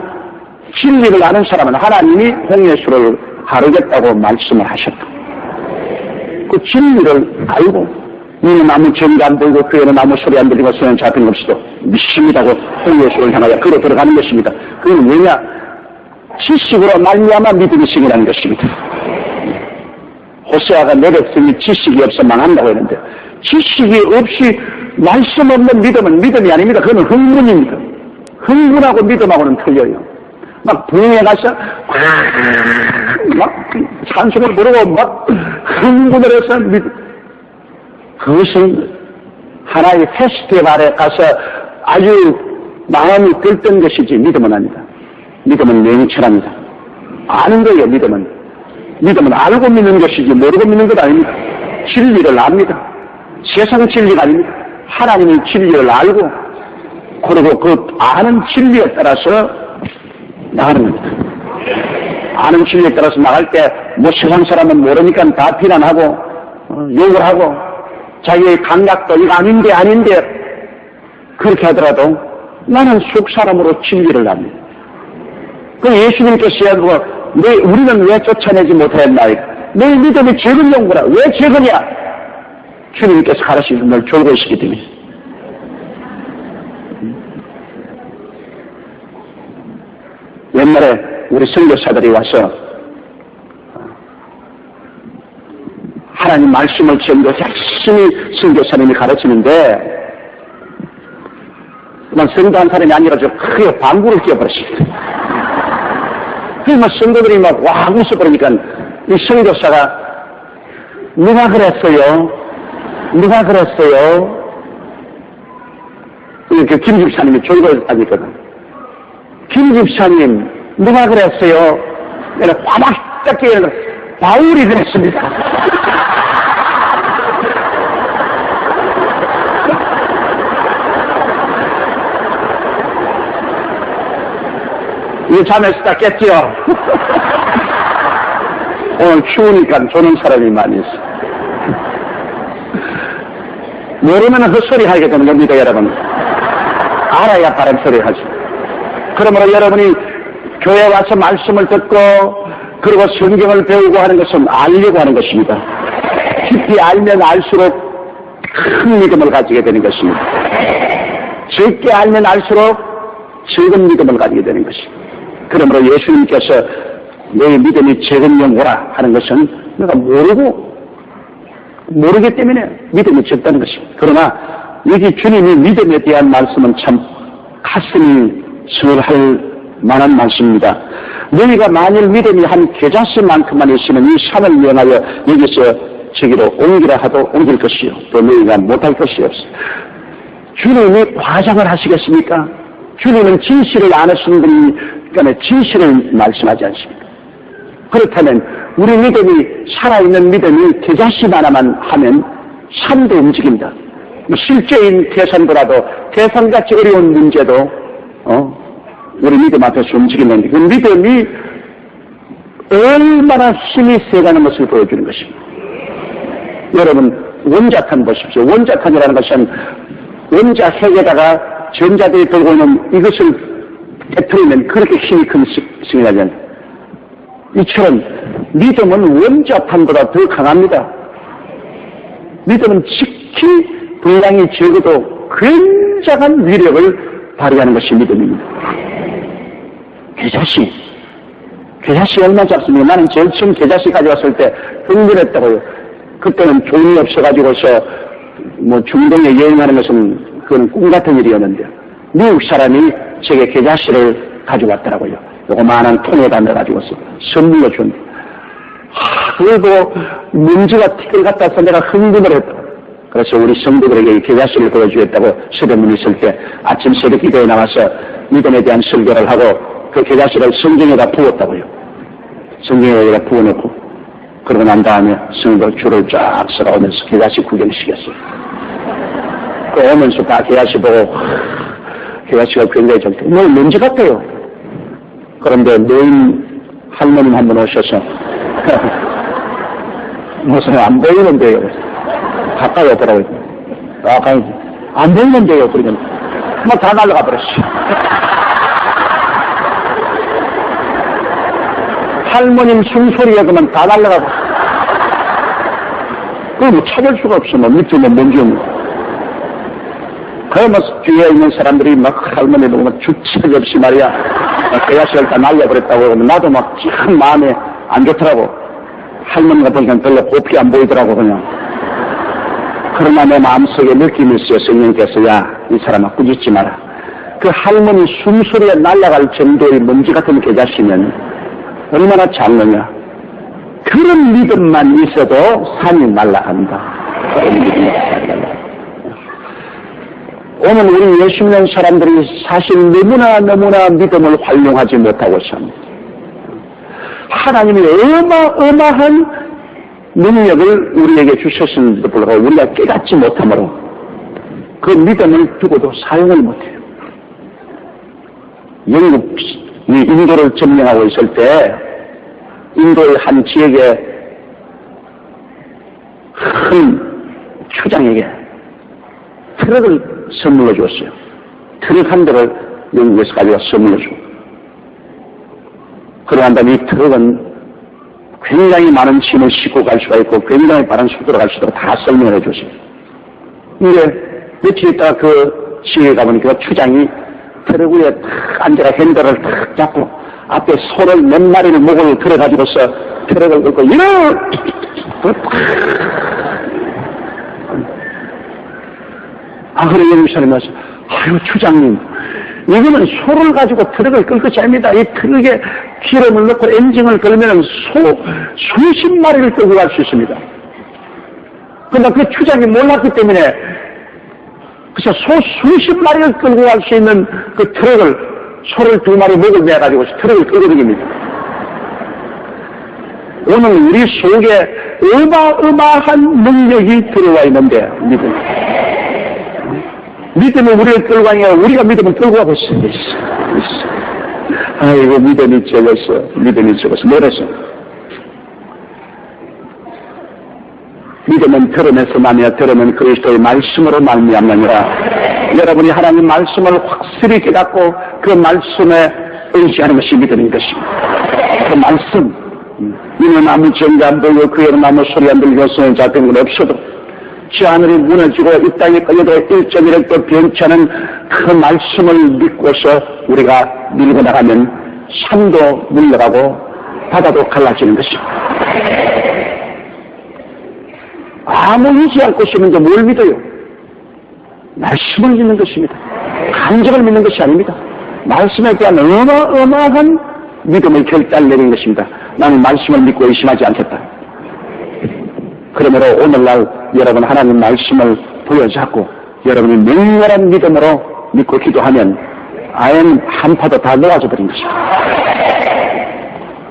진리를 아는 사람은 하나님이 홍해의 수를 가르겠다고 말씀을 하셨다. 그 진리를 알고 이는 아무 정이 안 보이고 그에는 아무 소리 안 들리고 손에 잡힌 없이도 믿습니다고 홍해의 수를 향하여 걸어 들어가는 것입니다. 그건 왜냐? 지식으로 말미암아 믿음이 생기는 것입니다. 호세아가 내 백성이 지식이 없어 망한다고 했는데 지식이 없이 말씀 없는 믿음은 믿음이 아닙니다. 그건 흥분입니다. 흥분하고 믿음하고는 틀려요. 막 부흥에 가서 막 찬송을 부르고 막 흥분을 해서 그것은 하나의 페스티벌에 가서 아주 마음이 들뜬 것이지 믿음은 아니다. 믿음은 냉철합니다. 아는 거예요. 믿음은 알고 믿는 것이지 모르고 믿는 것 아닙니다. 진리를 압니다. 세상 진리가 아닙니다. 하나님의 진리를 알고 그리고 그 아는 진리에 따라서 나가는 겁니다. 아는 진리에 따라서 나갈 때 뭐 세상 사람은 모르니까 다 비난하고 욕을 하고 자기의 감각도 이거 아닌데 그렇게 하더라도 나는 속 사람으로 진리를 압니다. 그 예수님께서 우리는 왜 쫓아내지 못했나이까? 내 믿음이 적은 영구라. 왜 적으냐? 주님께서 가르치신 걸 졸고시기 때문에. 옛날에 우리 선교사들이 와서 하나님 말씀을 전도 열심히 선교사님이 가르치는데 그만 성도 한 사람이 아니라 저 크게 방구를 끼워버렸습니다. 그래서 성도들이 막 와 웃어버리니까 이 선교사가 누가 그랬어요? 이렇게 김 집사님이 졸고 하니거든. 김 집사님 누가 그랬어요? 내가 바닥 깨는 바울이 그랬습니다. 이 잠에서 다 깼지요? 오늘 추우니까 조는 사람이 많이 있어. 모르면 헛소리 하게 되는 겁니다, 여러분. 알아야 바른 소리 하지. 그러므로 여러분이 교회 와서 말씀을 듣고, 그리고 성경을 배우고 하는 것은 알려고 하는 것입니다. 깊이 알면 알수록 큰 믿음을 가지게 되는 것입니다. 적게 알면 알수록 적은 믿음을 가지게 되는 것입니다. 그러므로 예수님께서 너의 믿음이 적은 영혼이라 하는 것은 내가 모르기 때문에 믿음이 적다는 것입니다. 그러나 여기 주님이 믿음에 대한 말씀은 참 가슴이 설할 만한 말씀입니다. 너희가 만일 믿음이 한 겨자씨만큼만 있으면 이 산을 명하여 여기서 저기로 옮기라 하도 옮길 것이요 또 너희가 못할 것이 없어. 주님이 과장을 하시겠습니까? 주님은 진실을 아시는 분이니까 진실을 말씀하지 않습니까? 그렇다면 우리 믿음이 살아있는 믿음이 겨자씨 하나만 하면 산도 움직입니다. 실제인 태산보다도 태산같이 어려운 문제도 우리 믿음 앞에서 움직이는데 그 믿음이 얼마나 힘이 세다는 것을 보여주는 것입니다. 여러분 원자탄 보십시오. 원자탄이라는 것은 원자핵에다가 전자들이 들고 있는 이것을 깨뜨리면 그렇게 힘이 큰 승이 나잖아요. 이처럼 믿음은 원자탄보다 더 강합니다. 믿음은 지키 분량이 적어도 굉장한 위력을 발휘하는 것이 믿음입니다. 겨자씨 얼마나 작습니까? 나는 제일 처음 겨자씨 가져왔을 때 흥분했다고요. 그때는 돈이 없어가지고서 중동에 여행하는 것은 그건 꿈 같은 일이었는데 미국 사람이 제게 겨자씨를 가져왔더라고요. 요거만한 통에다 넣어가지고서 선물로 준. 그래도 먼지가 티끌 같아서 내가 흥분을 했다. 그래서 우리 성도들에게 겨자씨를 보여주겠다고 새벽문 있을 때 아침 새벽 기도에 나와서 믿음에 대한 설교를 하고 그 겨자씨를 성경에다 부었다고요. 성경에다 부어놓고 그러고 난 다음에 성도 줄을 쫙 서가오면서 겨자씨 구경시켰어요. 그 오면서 다 겨자씨 보고 겨자씨가 굉장히 좀 먼지 같아요. 그런데 노인 할머님 한 분 오셔서 무슨 안 보이는데요. 가까이 오더라고요. 가까이 안 보이는데요. 그러면 막 다 날아가 버렸어요. 할머님 숨소리가 그러면 다 날아가고 그걸 뭐 찾을 수가 없어. 밑에 뭔지 그러면서 뒤에 있는 사람들이 막 할머니 보고 막 주책 없이 말이야 겨자씨를 다 날려버렸다고 그러면 나도 막 참 마음에 안 좋더라고. 할머니가 보니까 별로 곱게 안 보이더라고 그냥. 그러나 내 마음속에 느낌이 있어요. 성령께서 야 이 사람아 꾸짖지 마라. 그 할머니 숨소리에 날아갈 정도의 먼지 같은 겨자씨면 얼마나 작느냐. 그런 믿음만 있어도 산이 날아간다. 그런 믿음이 날아간다. 오늘 우리 예수 믿는 사람들이 사실 너무나 믿음을 활용하지 못하고 있습니다. 하나님이 어마어마한 능력을 우리에게 주셨음에도 불구하고 우리가 깨닫지 못하므로 그 믿음을 두고도 사용을 못해요. 영국이 인도를 점령하고 있을 때 인도의 한 지역에 큰 추장에게 트럭을 선물로 줬어요. 트럭 한 대를 영국에서 가져와 선물로 줘. 그러한 다음에 이 트럭은 굉장히 많은 짐을 싣고 갈 수가 있고 굉장히 빠른 속도로 갈 수 있도록 다 설명을 해줬어요. 근데 며칠 있다가 그 지역에 가보니까 추장이 트럭 위에 탁 앉아가 핸들을 탁 잡고 앞에 소를 몇 마리를 목을 들어가지고서 트럭을 긁고 그래 영국 사람이 와서 아유 추장님 이거는 소를 가지고 트럭을 끌 것이 아닙니다. 이 트럭에 기름을 넣고 엔진을 걸면 수십 마리를 끌고 갈 수 있습니다. 그러나 그 추장이 몰랐기 때문에 그래서 수십 마리를 끌고 갈 수 있는 그 트럭을 소를 2마리 목을 내가지고 트럭을 끌고 다닙니다. 오늘 우리 속에 어마어마한 능력이 들어와 있는데 믿음이 우리를 끌고 가니까 우리가 믿음을 끌고 가고 있어요. 아이고, 믿음이 적었어. 믿음이 적었어. 뭐랬어? 믿음은 들음에서 나며 들음은 그리스도의 말씀으로 말미암느니라. 여러분이 하나님 말씀을 확실히 깨닫고 그 말씀에 의지하는 것이 믿음인 것입니다. 그 말씀, 이는 아무 정이 안 들고 그에는 아무 소리 안 들고 손에 잡힌 건 없어도 저 하늘이 무너지고 이 땅에 끌려도 1.1도 변치 않은 그 말씀을 믿고서 우리가 밀고 나가면 산도 물러가고 바다도 갈라지는 것입니다. 아무 의지할 곳이 있는데 뭘 믿어요? 말씀을 믿는 것입니다. 감정을 믿는 것이 아닙니다. 말씀에 대한 어마어마한 믿음의 결단을 내린 것입니다. 나는 말씀을 믿고 의심하지 않겠다. 그러므로 오늘날 여러분 하나님 말씀을 보여잡고 여러분이 맹렬한 믿음으로 믿고 기도하면 아연 한파도 다 녹아져 버린 것입니다.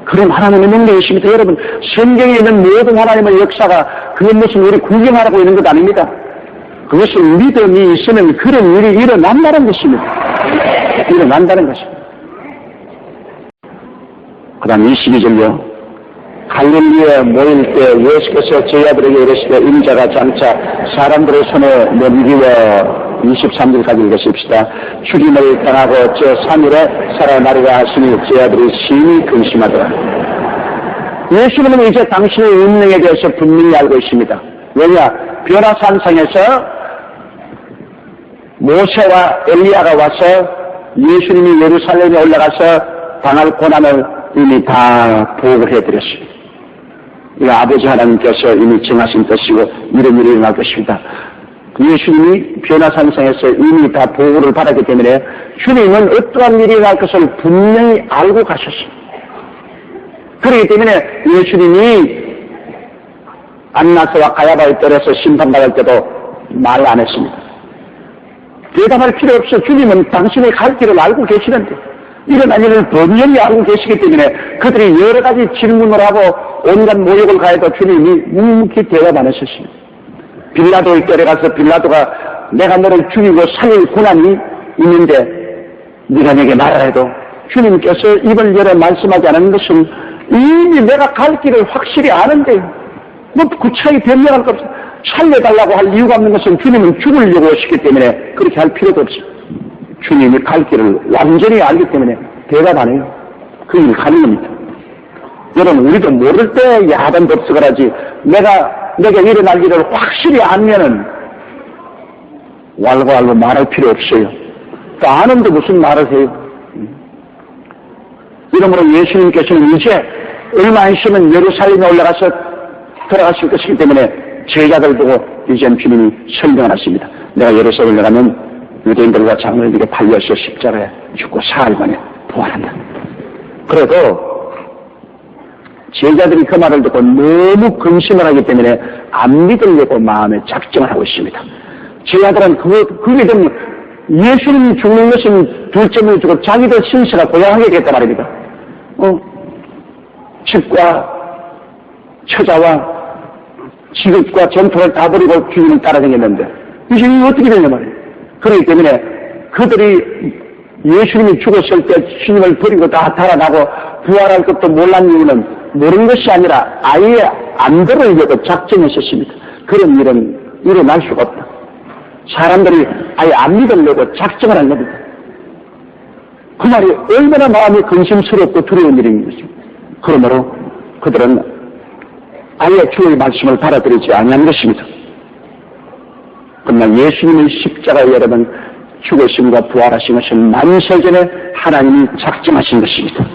그럼 하나님의 능력이십니다. 여러분, 성경에 있는 모든 하나님의 역사가 그건 무슨 우리 구경하라고 있는 것 아닙니다. 그것은 믿음이 있으면 그런 일이 일어난다는 것입니다. 일어난다는 것입니다. 그 다음 22절요. 갈릴리에 모일 때 예수께서 제자들에게 이르시되 인자가 장차 사람들의 손에 넘기워 23절까지 읽으십시다. 죽임을 당하고 제3일에 살아나리라 하시니 제자들이 심히 근심하더라. 예수님은 이제 당신의 운명에 대해서 분명히 알고 있습니다. 왜냐? 변화산상에서 모세와 엘리야가 와서 예수님이 예루살렘에 올라가서 당할 고난을 이미 다 보고를 해드렸습니다. 이 아버지 하나님께서 이미 정하신 것이고 이런 일이 일어날 것입니다. 예수님이 변화산상에서 이미 다 보고를 받았기 때문에 주님은 어떠한 일이 일어날 것을 분명히 알고 가셨습니다. 그렇기 때문에 예수님이 안나스와 가야바의 뜰에서 심판받을 때도 말 안 했습니다. 대답할 필요 없어. 주님은 당신의 갈 길을 알고 계시는데 일어난 일을 분명히 알고 계시기 때문에 그들이 여러 가지 질문을 하고 온갖 모욕을 가해도 주님이 묵묵히 대답 안 하셨습니다. 빌라도의 뜰에 가서 빌라도가 내가 너를 죽이고 살릴 고난이 있는데 네가 내게 말하라 해도 주님께서 입을 열어 말씀하지 않은 것은 이미 내가 갈 길을 확실히 아는데 뭐 그 차이 변명할 것 없어. 살려달라고 할 이유가 없는 것은 주님은 죽으려고 하시기 때문에 그렇게 할 필요도 없어. 주님이 갈 길을 완전히 알기 때문에 대답 안 해요. 그 일 가는 겁니다. 여러분, 우리도 모를 때 야단 법석을 하지, 내가 일어날 일을 확실히 알면은, 왈가왈부 말할 필요 없어요. 또 아는데 무슨 말을 해요? 이러므로 예수님께서는 이제 얼마 있으면 예루살렘에 올라가서 돌아가실 것이기 때문에 제자들 보고 이젠 주님이 설명을 하십니다. 내가 예루살렘에 가면 유대인들과 장로들에게 팔려서 십자가에 죽고 사흘 만에 부활한다. 그래도 제자들이 그 말을 듣고 너무 근심을 하기 때문에 안 믿으려고 마음에 작정을 하고 있습니다. 제자들은 그게 되면 예수님이 죽는 것은 둘째로 죽고 자기들 신세가 고양하게 됐단 말입니다. 집과 처자와 직업과 전통을 다 버리고 주님을 따라다녔는데 이제 이게 어떻게 되냐 말이에요. 그렇기 때문에 그들이 예수님이 죽었을 때 주님을 버리고 다 달아나고 부활할 것도 몰란 이유는 모르는 것이 아니라 아예 안 들으려고 작정했었습니다. 그런 일은 일어날 수가 없다. 사람들이 아예 안 믿으려고 작정을 한 겁니다. 그 말이 얼마나 마음이 근심스럽고 두려운 일인 것입니다. 그러므로 그들은 아예 주의 말씀을 받아들이지 아니한 것입니다. 그러나 예수님의 십자가에 여러분 죽으심과 부활하신 것은 만세전에 하나님이 작정하신 것입니다.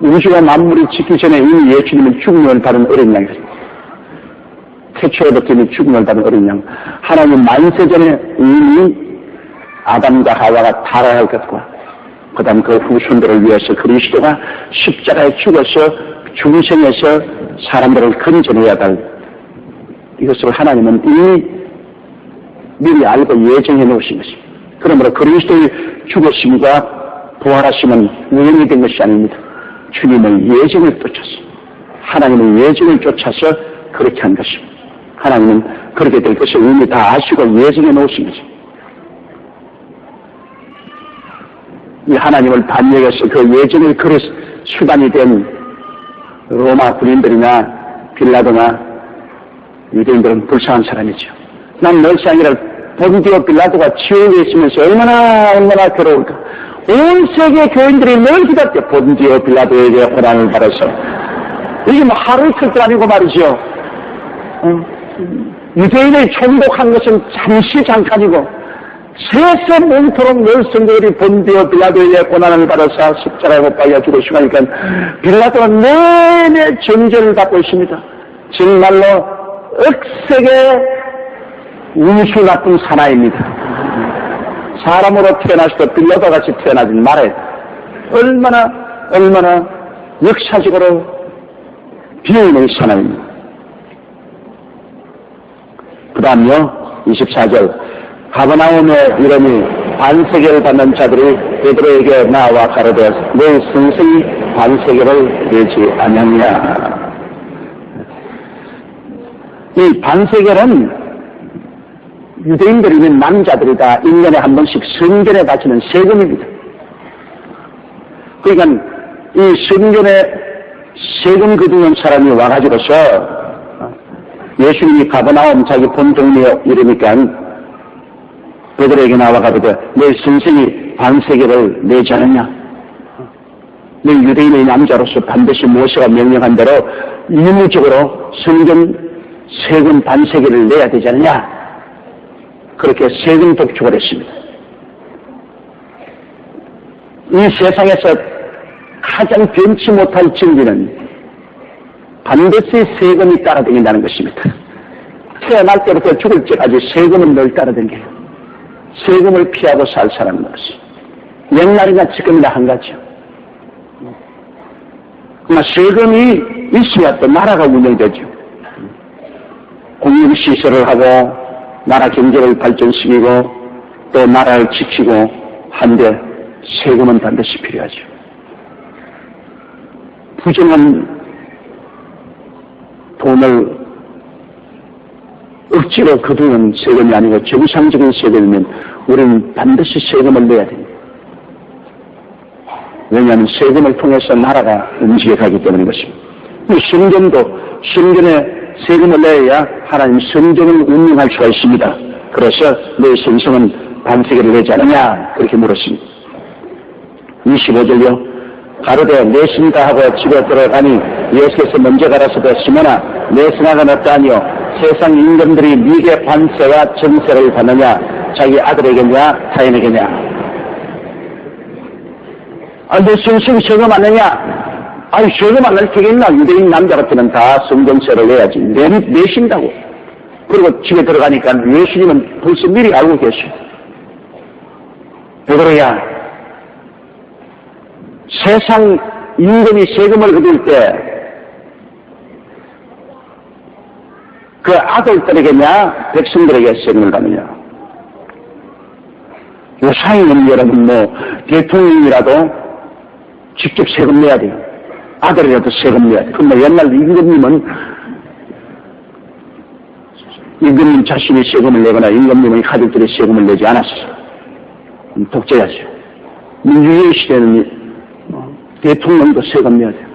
우주가 만물이 짓기 전에 이미 예수님은 죽음을 받은 어린 양이었습니다. 태초에부터 이미 죽음을 받은 어린 양. 하나님 만세전에 이미 아담과 하와가 달아야 할 것과 그 다음 그 후손들을 위해서 그리스도가 십자가에 죽어서 중생에서 사람들을 건져내야 할 이것을 하나님은 이미 미리 알고 예정해 놓으신 것입니다. 그러므로 그리스도의 죽으심과 부활하심은 우연이 된 것이 아닙니다. 주님의 예정을 쫓아서 하나님의 예정을 쫓아서 그렇게 한 것입니다. 하나님은 그렇게 될 것을 이미 다 아시고 예정해 놓으신 것입니다. 이 하나님을 반역해서 그 예정의 그릇 수단이 된 로마 군인들이나 빌라도나 유대인들은 불쌍한 사람이죠. 난 널상이를 본디오 빌라도가 지옥에 있으면서 얼마나 괴로울까. 온 세계 교인들이 늘 기다렸대. 본디오 빌라도에게 고난을 받아서. 이게 뭐 하루 이틀도 아니고 말이죠. 유대인을 총독한 것은 잠깐이고 세세 몽토록 늘 성도들이 본디오 빌라도에게 고난을 받아서 십자가에 못 박여 죽으시고 하니까 빌라도는 내내 정죄를 받고 있습니다. 정말로 억세게 운수 나쁜 사나이입니다. 사람으로 태어나서도 빌라도 같이 태어나지 말아야 돼. 얼마나 역사적으로 비어있는 사나이입니다. 그 다음요 24절 가버나움의 이름이 반세계를 받는 자들이 베드로에게 나와 가로되 내 선생이 반세계를 내지 아니하느냐. 이 반세계는 유대인들이면 남자들이다 1년에 한 번씩 성전에 바치는 세금입니다. 그러니까 이 성전에 세금 거두는 사람이 와가지고서 예수님이 가버나움 자기 본 동네 이러니까 베드로에게 나와가지고 내 선생이 반세계를 내지 않느냐. 내 유대인의 남자로서 반드시 모세가 명령한 대로 의무적으로 성전 세금 반세계를 내야 되지 않느냐. 그렇게 세금 독촉을 했습니다. 이 세상에서 가장 변치 못할 진리는 반드시 세금이 따라다닌다는 것입니다. 태어날 때부터 죽을 때까지 세금은 늘 따라다녀요. 세금을 피하고 살 사람은 없어요. 옛날이나 지금이나 한 가지요. 그러나 세금이 있어야 또 나라가 운영되죠. 공유시설을 하고 나라 경제를 발전시키고 또 나라를 지키고 한데 세금은 반드시 필요하죠. 부정한 돈을 억지로 거두는 세금이 아니고 정상적인 세금이면 우리는 반드시 세금을 내야 됩니다. 왜냐하면 세금을 통해서 나라가 움직여가기 때문인 것입니다. 성전에 세금을 내야 하나님 성전을 운영할 수가 있습니다. 그래서 내 선생은 반세계를 내지 않느냐 그렇게 물었습니다. 25절요. 가로되 내신다 하고 집에 들어가니 예수께서 먼저 가라사대 시몬아 내 생각은 어떠하니요 세상 임금들이 네게 관세와 정세를 받느냐 자기 아들에게냐 타인에게냐. 내 선생이 세금 안 내냐. 세금 안 낼 테겠나. 유대인 남자 같으면 다 성전세를 내야지. 내신다고. 그리고 집에 들어가니까 예수님은 벌써 미리 알고 계셔. 베드로야, 세상 임금이 세금을 거둘 때 그 아들들에게냐 백성들에게 세금을 받느냐. 요사이는 여러분 대통령이라도 직접 세금 내야 돼요. 아들이라도 세금 내야 돼요. 근데 옛날 임금님 자신이 세금을 내거나 임금님의 가족들이 세금을 내지 않았어요. 독재자죠. 민주주의 시대는 대통령도 세금 내야 돼요.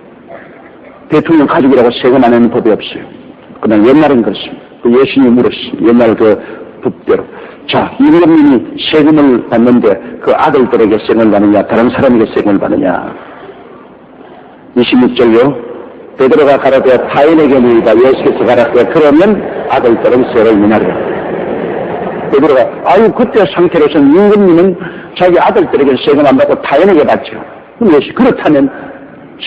대통령 가족이라고 세금 안 내는 법이 없어요. 그러나 옛날은 그렇습니다. 예수님이 물었습니다. 옛날 그 법대로. 자, 임금님이 세금을 받는데 그 아들들에게 세금을 받느냐 다른 사람에게 세금을 받느냐. 26절요. 베드로가 가라되 타인에게 너희가 예수께서 가라되 그러면 아들들은 세를 민하리라. 베드로가 그때 상태로서는 임금님은 자기 아들들에게 세금 안 받고 타인에게 받죠. 그럼 그렇다면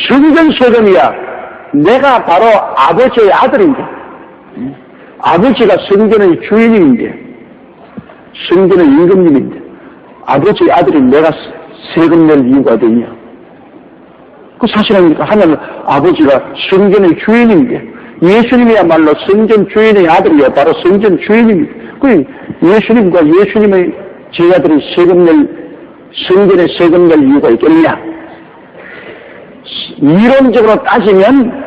성전 세금이야. 내가 바로 아버지의 아들인데 아버지가 성전의 주인인데 성전의 임금님인데 아버지의 아들인 내가 세금 낼 이유가 어디냐. 그 사실은 하나님 아버지가 성전의 주인인데 예수님이야말로 성전 주인의 아들이요 바로 성전 주인입니다. 그 예수님과 예수님의 제자들이 성전에 세금 낼 이유가 있겠느냐. 이론적으로 따지면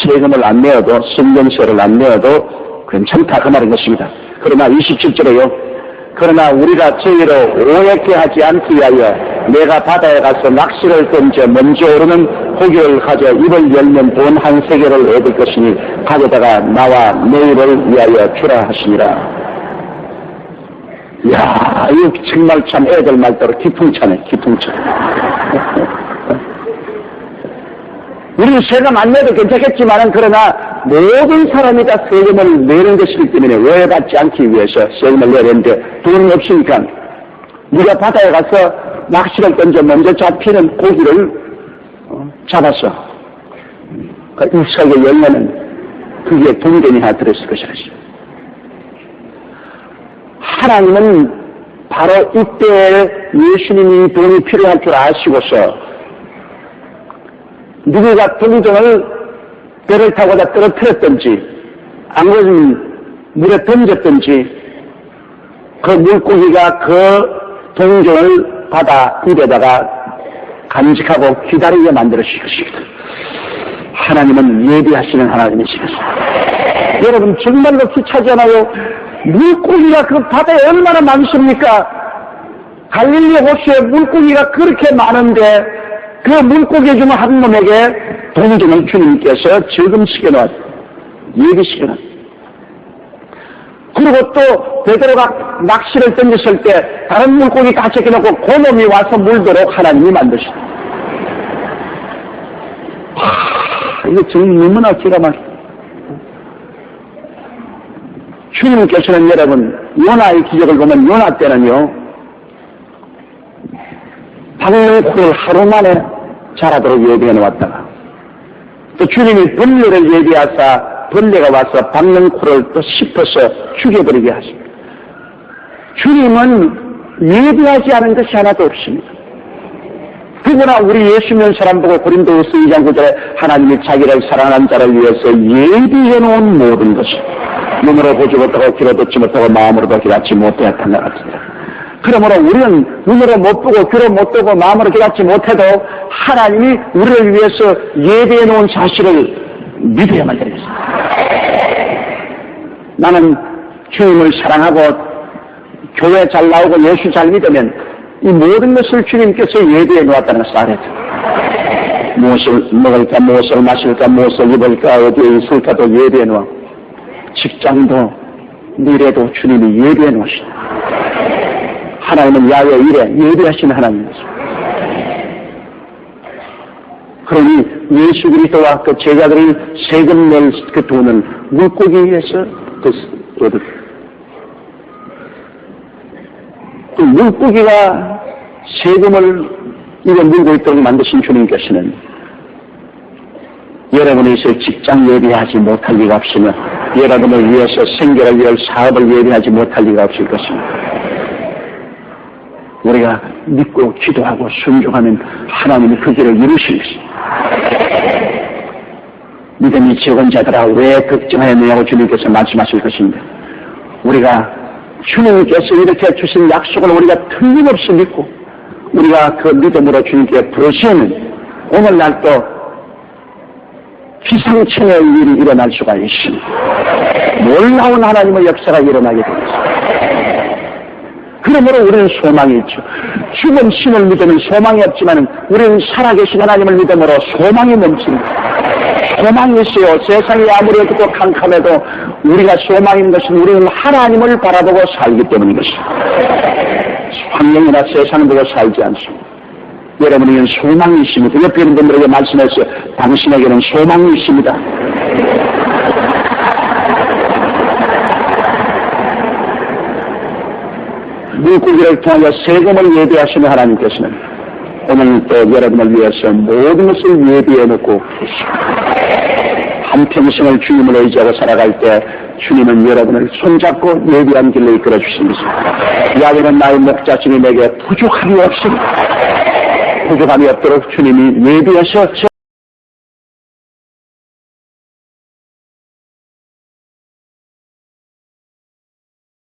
세금을 안 내어도 성전세를 안 내어도 괜찮다 그 말인 것입니다. 그러나 27절에요. 그러나 우리가 저희를 오해케 하지 않기 위하여 내가 바다에 가서 낚시를 던져 먼저 오르는 고기를 가져 입을 열면 돈 한 세개를 얻을 것이니 가져다가 나와 내일을 위하여 주라 하시니라. 이야, 이거 정말 참 애들 말대로 기풍차네, 기풍차. 우리는 세금 안 내도 괜찮겠지만은 그러나 모든 사람이 다 세금을 내는 것이기 때문에 오해받지 않기 위해서 세금을 내야 되는데 돈이 없으니까 우리가 바다에 가서 낚시를 던져 먼저 잡히는 고기를 잡았어. 그 입속에 열면은 그게 돈견이 하나 들었을 것이라. 하나님은 바로 이때 예수님이 돈이 필요할 줄 아시고서 누구가 동전을 배를 타고다 떨어뜨렸든지 안 그러면 물에 던졌든지 그 물고기가 그 동전을 받아 입에다가 간직하고 기다리게 만들어주실 것입니다. 하나님은 예비하시는 하나님이시겠습니다. 여러분 정말로 귀찮지 않아요? 물고기가 그 바다에 얼마나 많습니까? 갈릴리 호수에 물고기가 그렇게 많은데 그 물고기 중 한 놈에게 동전을 주님께서 지금 시켜놓았, 예비시켜놨. 그리고 또 베드로가 낚시를 던졌을 때 다른 물고기 다 제껴놓고 그 놈이 와서 물도록 하나님이 만드셨다. 이거 정말 너무나 기가 막혀. 주님께서는 여러분 요나의 기적을 보면 요나 때는요 박능쿨을 하루 만에 자라도록 예비해 놓았다가 또 주님이 벌레를 예비하사 벌레가 와서 박능쿨을 또 씹어서 죽여버리게 하십니다. 주님은 예비하지 않은 것이 하나도 없습니다. 그러나 우리 예수 믿는 사람 보고 고린도후서 2장 9절에 하나님이 자기를 사랑하는 자를 위해서 예비해 놓은 모든 것이 눈으로 보지 못하고 귀로 듣지 못하고 마음으로도 깨닫지 못하였던 것 같습니다. 그러므로 우리는 눈으로 못 보고 귀로 못 듣고 마음으로 깨닫지 못해도 하나님이 우리를 위해서 예비해 놓은 사실을 믿어야만 되겠습니다. 나는 주님을 사랑하고 교회 잘 나오고 예수 잘 믿으면 이 모든 것을 주님께서 예비해 놓았다는 것을 알아야 돼요. 무엇을 먹을까, 무엇을 마실까, 무엇을 입을까, 어디에 있을까도 예비해 놓아. 직장도 미래도 주님이 예비해 놓으시다. 하나님은 야외 일에 예비하신 하나님이십니다. 그러니 예수 그리스도와 그 제자들이 세금 낼 그 돈을 물고기에서 얻을. 그 물고기가 세금을 입에 물고 있도록 만드신 주님께서는 여러분이 직장 예비하지 못할 리가 없으며 여러분을 위해서 생계를 위해 사업을 예비하지 못할 리가 없을 것입니다. 우리가 믿고 기도하고 순종하면 하나님이 그 길을 이루실 것입니다. 믿음이 적은 자들아 왜 걱정하느냐고 주님께서 말씀하실 것입니다. 우리가 주님께서 이렇게 주신 약속을 우리가 틀림없이 믿고 우리가 그 믿음으로 주님께 부르시면 오늘날도 기상천외의 일이 일어날 수가 있습니다. 놀라운 하나님의 역사가 일어나게 되겠습니다. 그러므로 우리는 소망이 있죠. 죽은 신을 믿으면 소망이 없지만 우리는 살아계신 하나님을 믿음으로 소망이 넘칩니다. 소망이 있어요. 세상이 아무리 어둡고 캄캄해도 우리가 소망이 있는 것은 우리는 하나님을 바라보고 살기 때문인 것입니다. 환경이나 세상을 보고 살지 않습니다. 여러분에게는 소망이 있습니다. 옆에 있는 분들에게 말씀했어요. 당신에게는 소망이 있습니다. 물고기를 통하여 세금을 예비하시는 하나님께서는 오늘 또 여러분을 위해서 모든 것을 예비해 놓고 계십니다. 한평생을 주님을 의지하고 살아갈 때 주님은 여러분을 손잡고 예비한 길로 이끌어 주십니다. 야외는 나의 목자 주님에게 부족함이 없습니다. 부족함이 없도록 주님이 예비하셔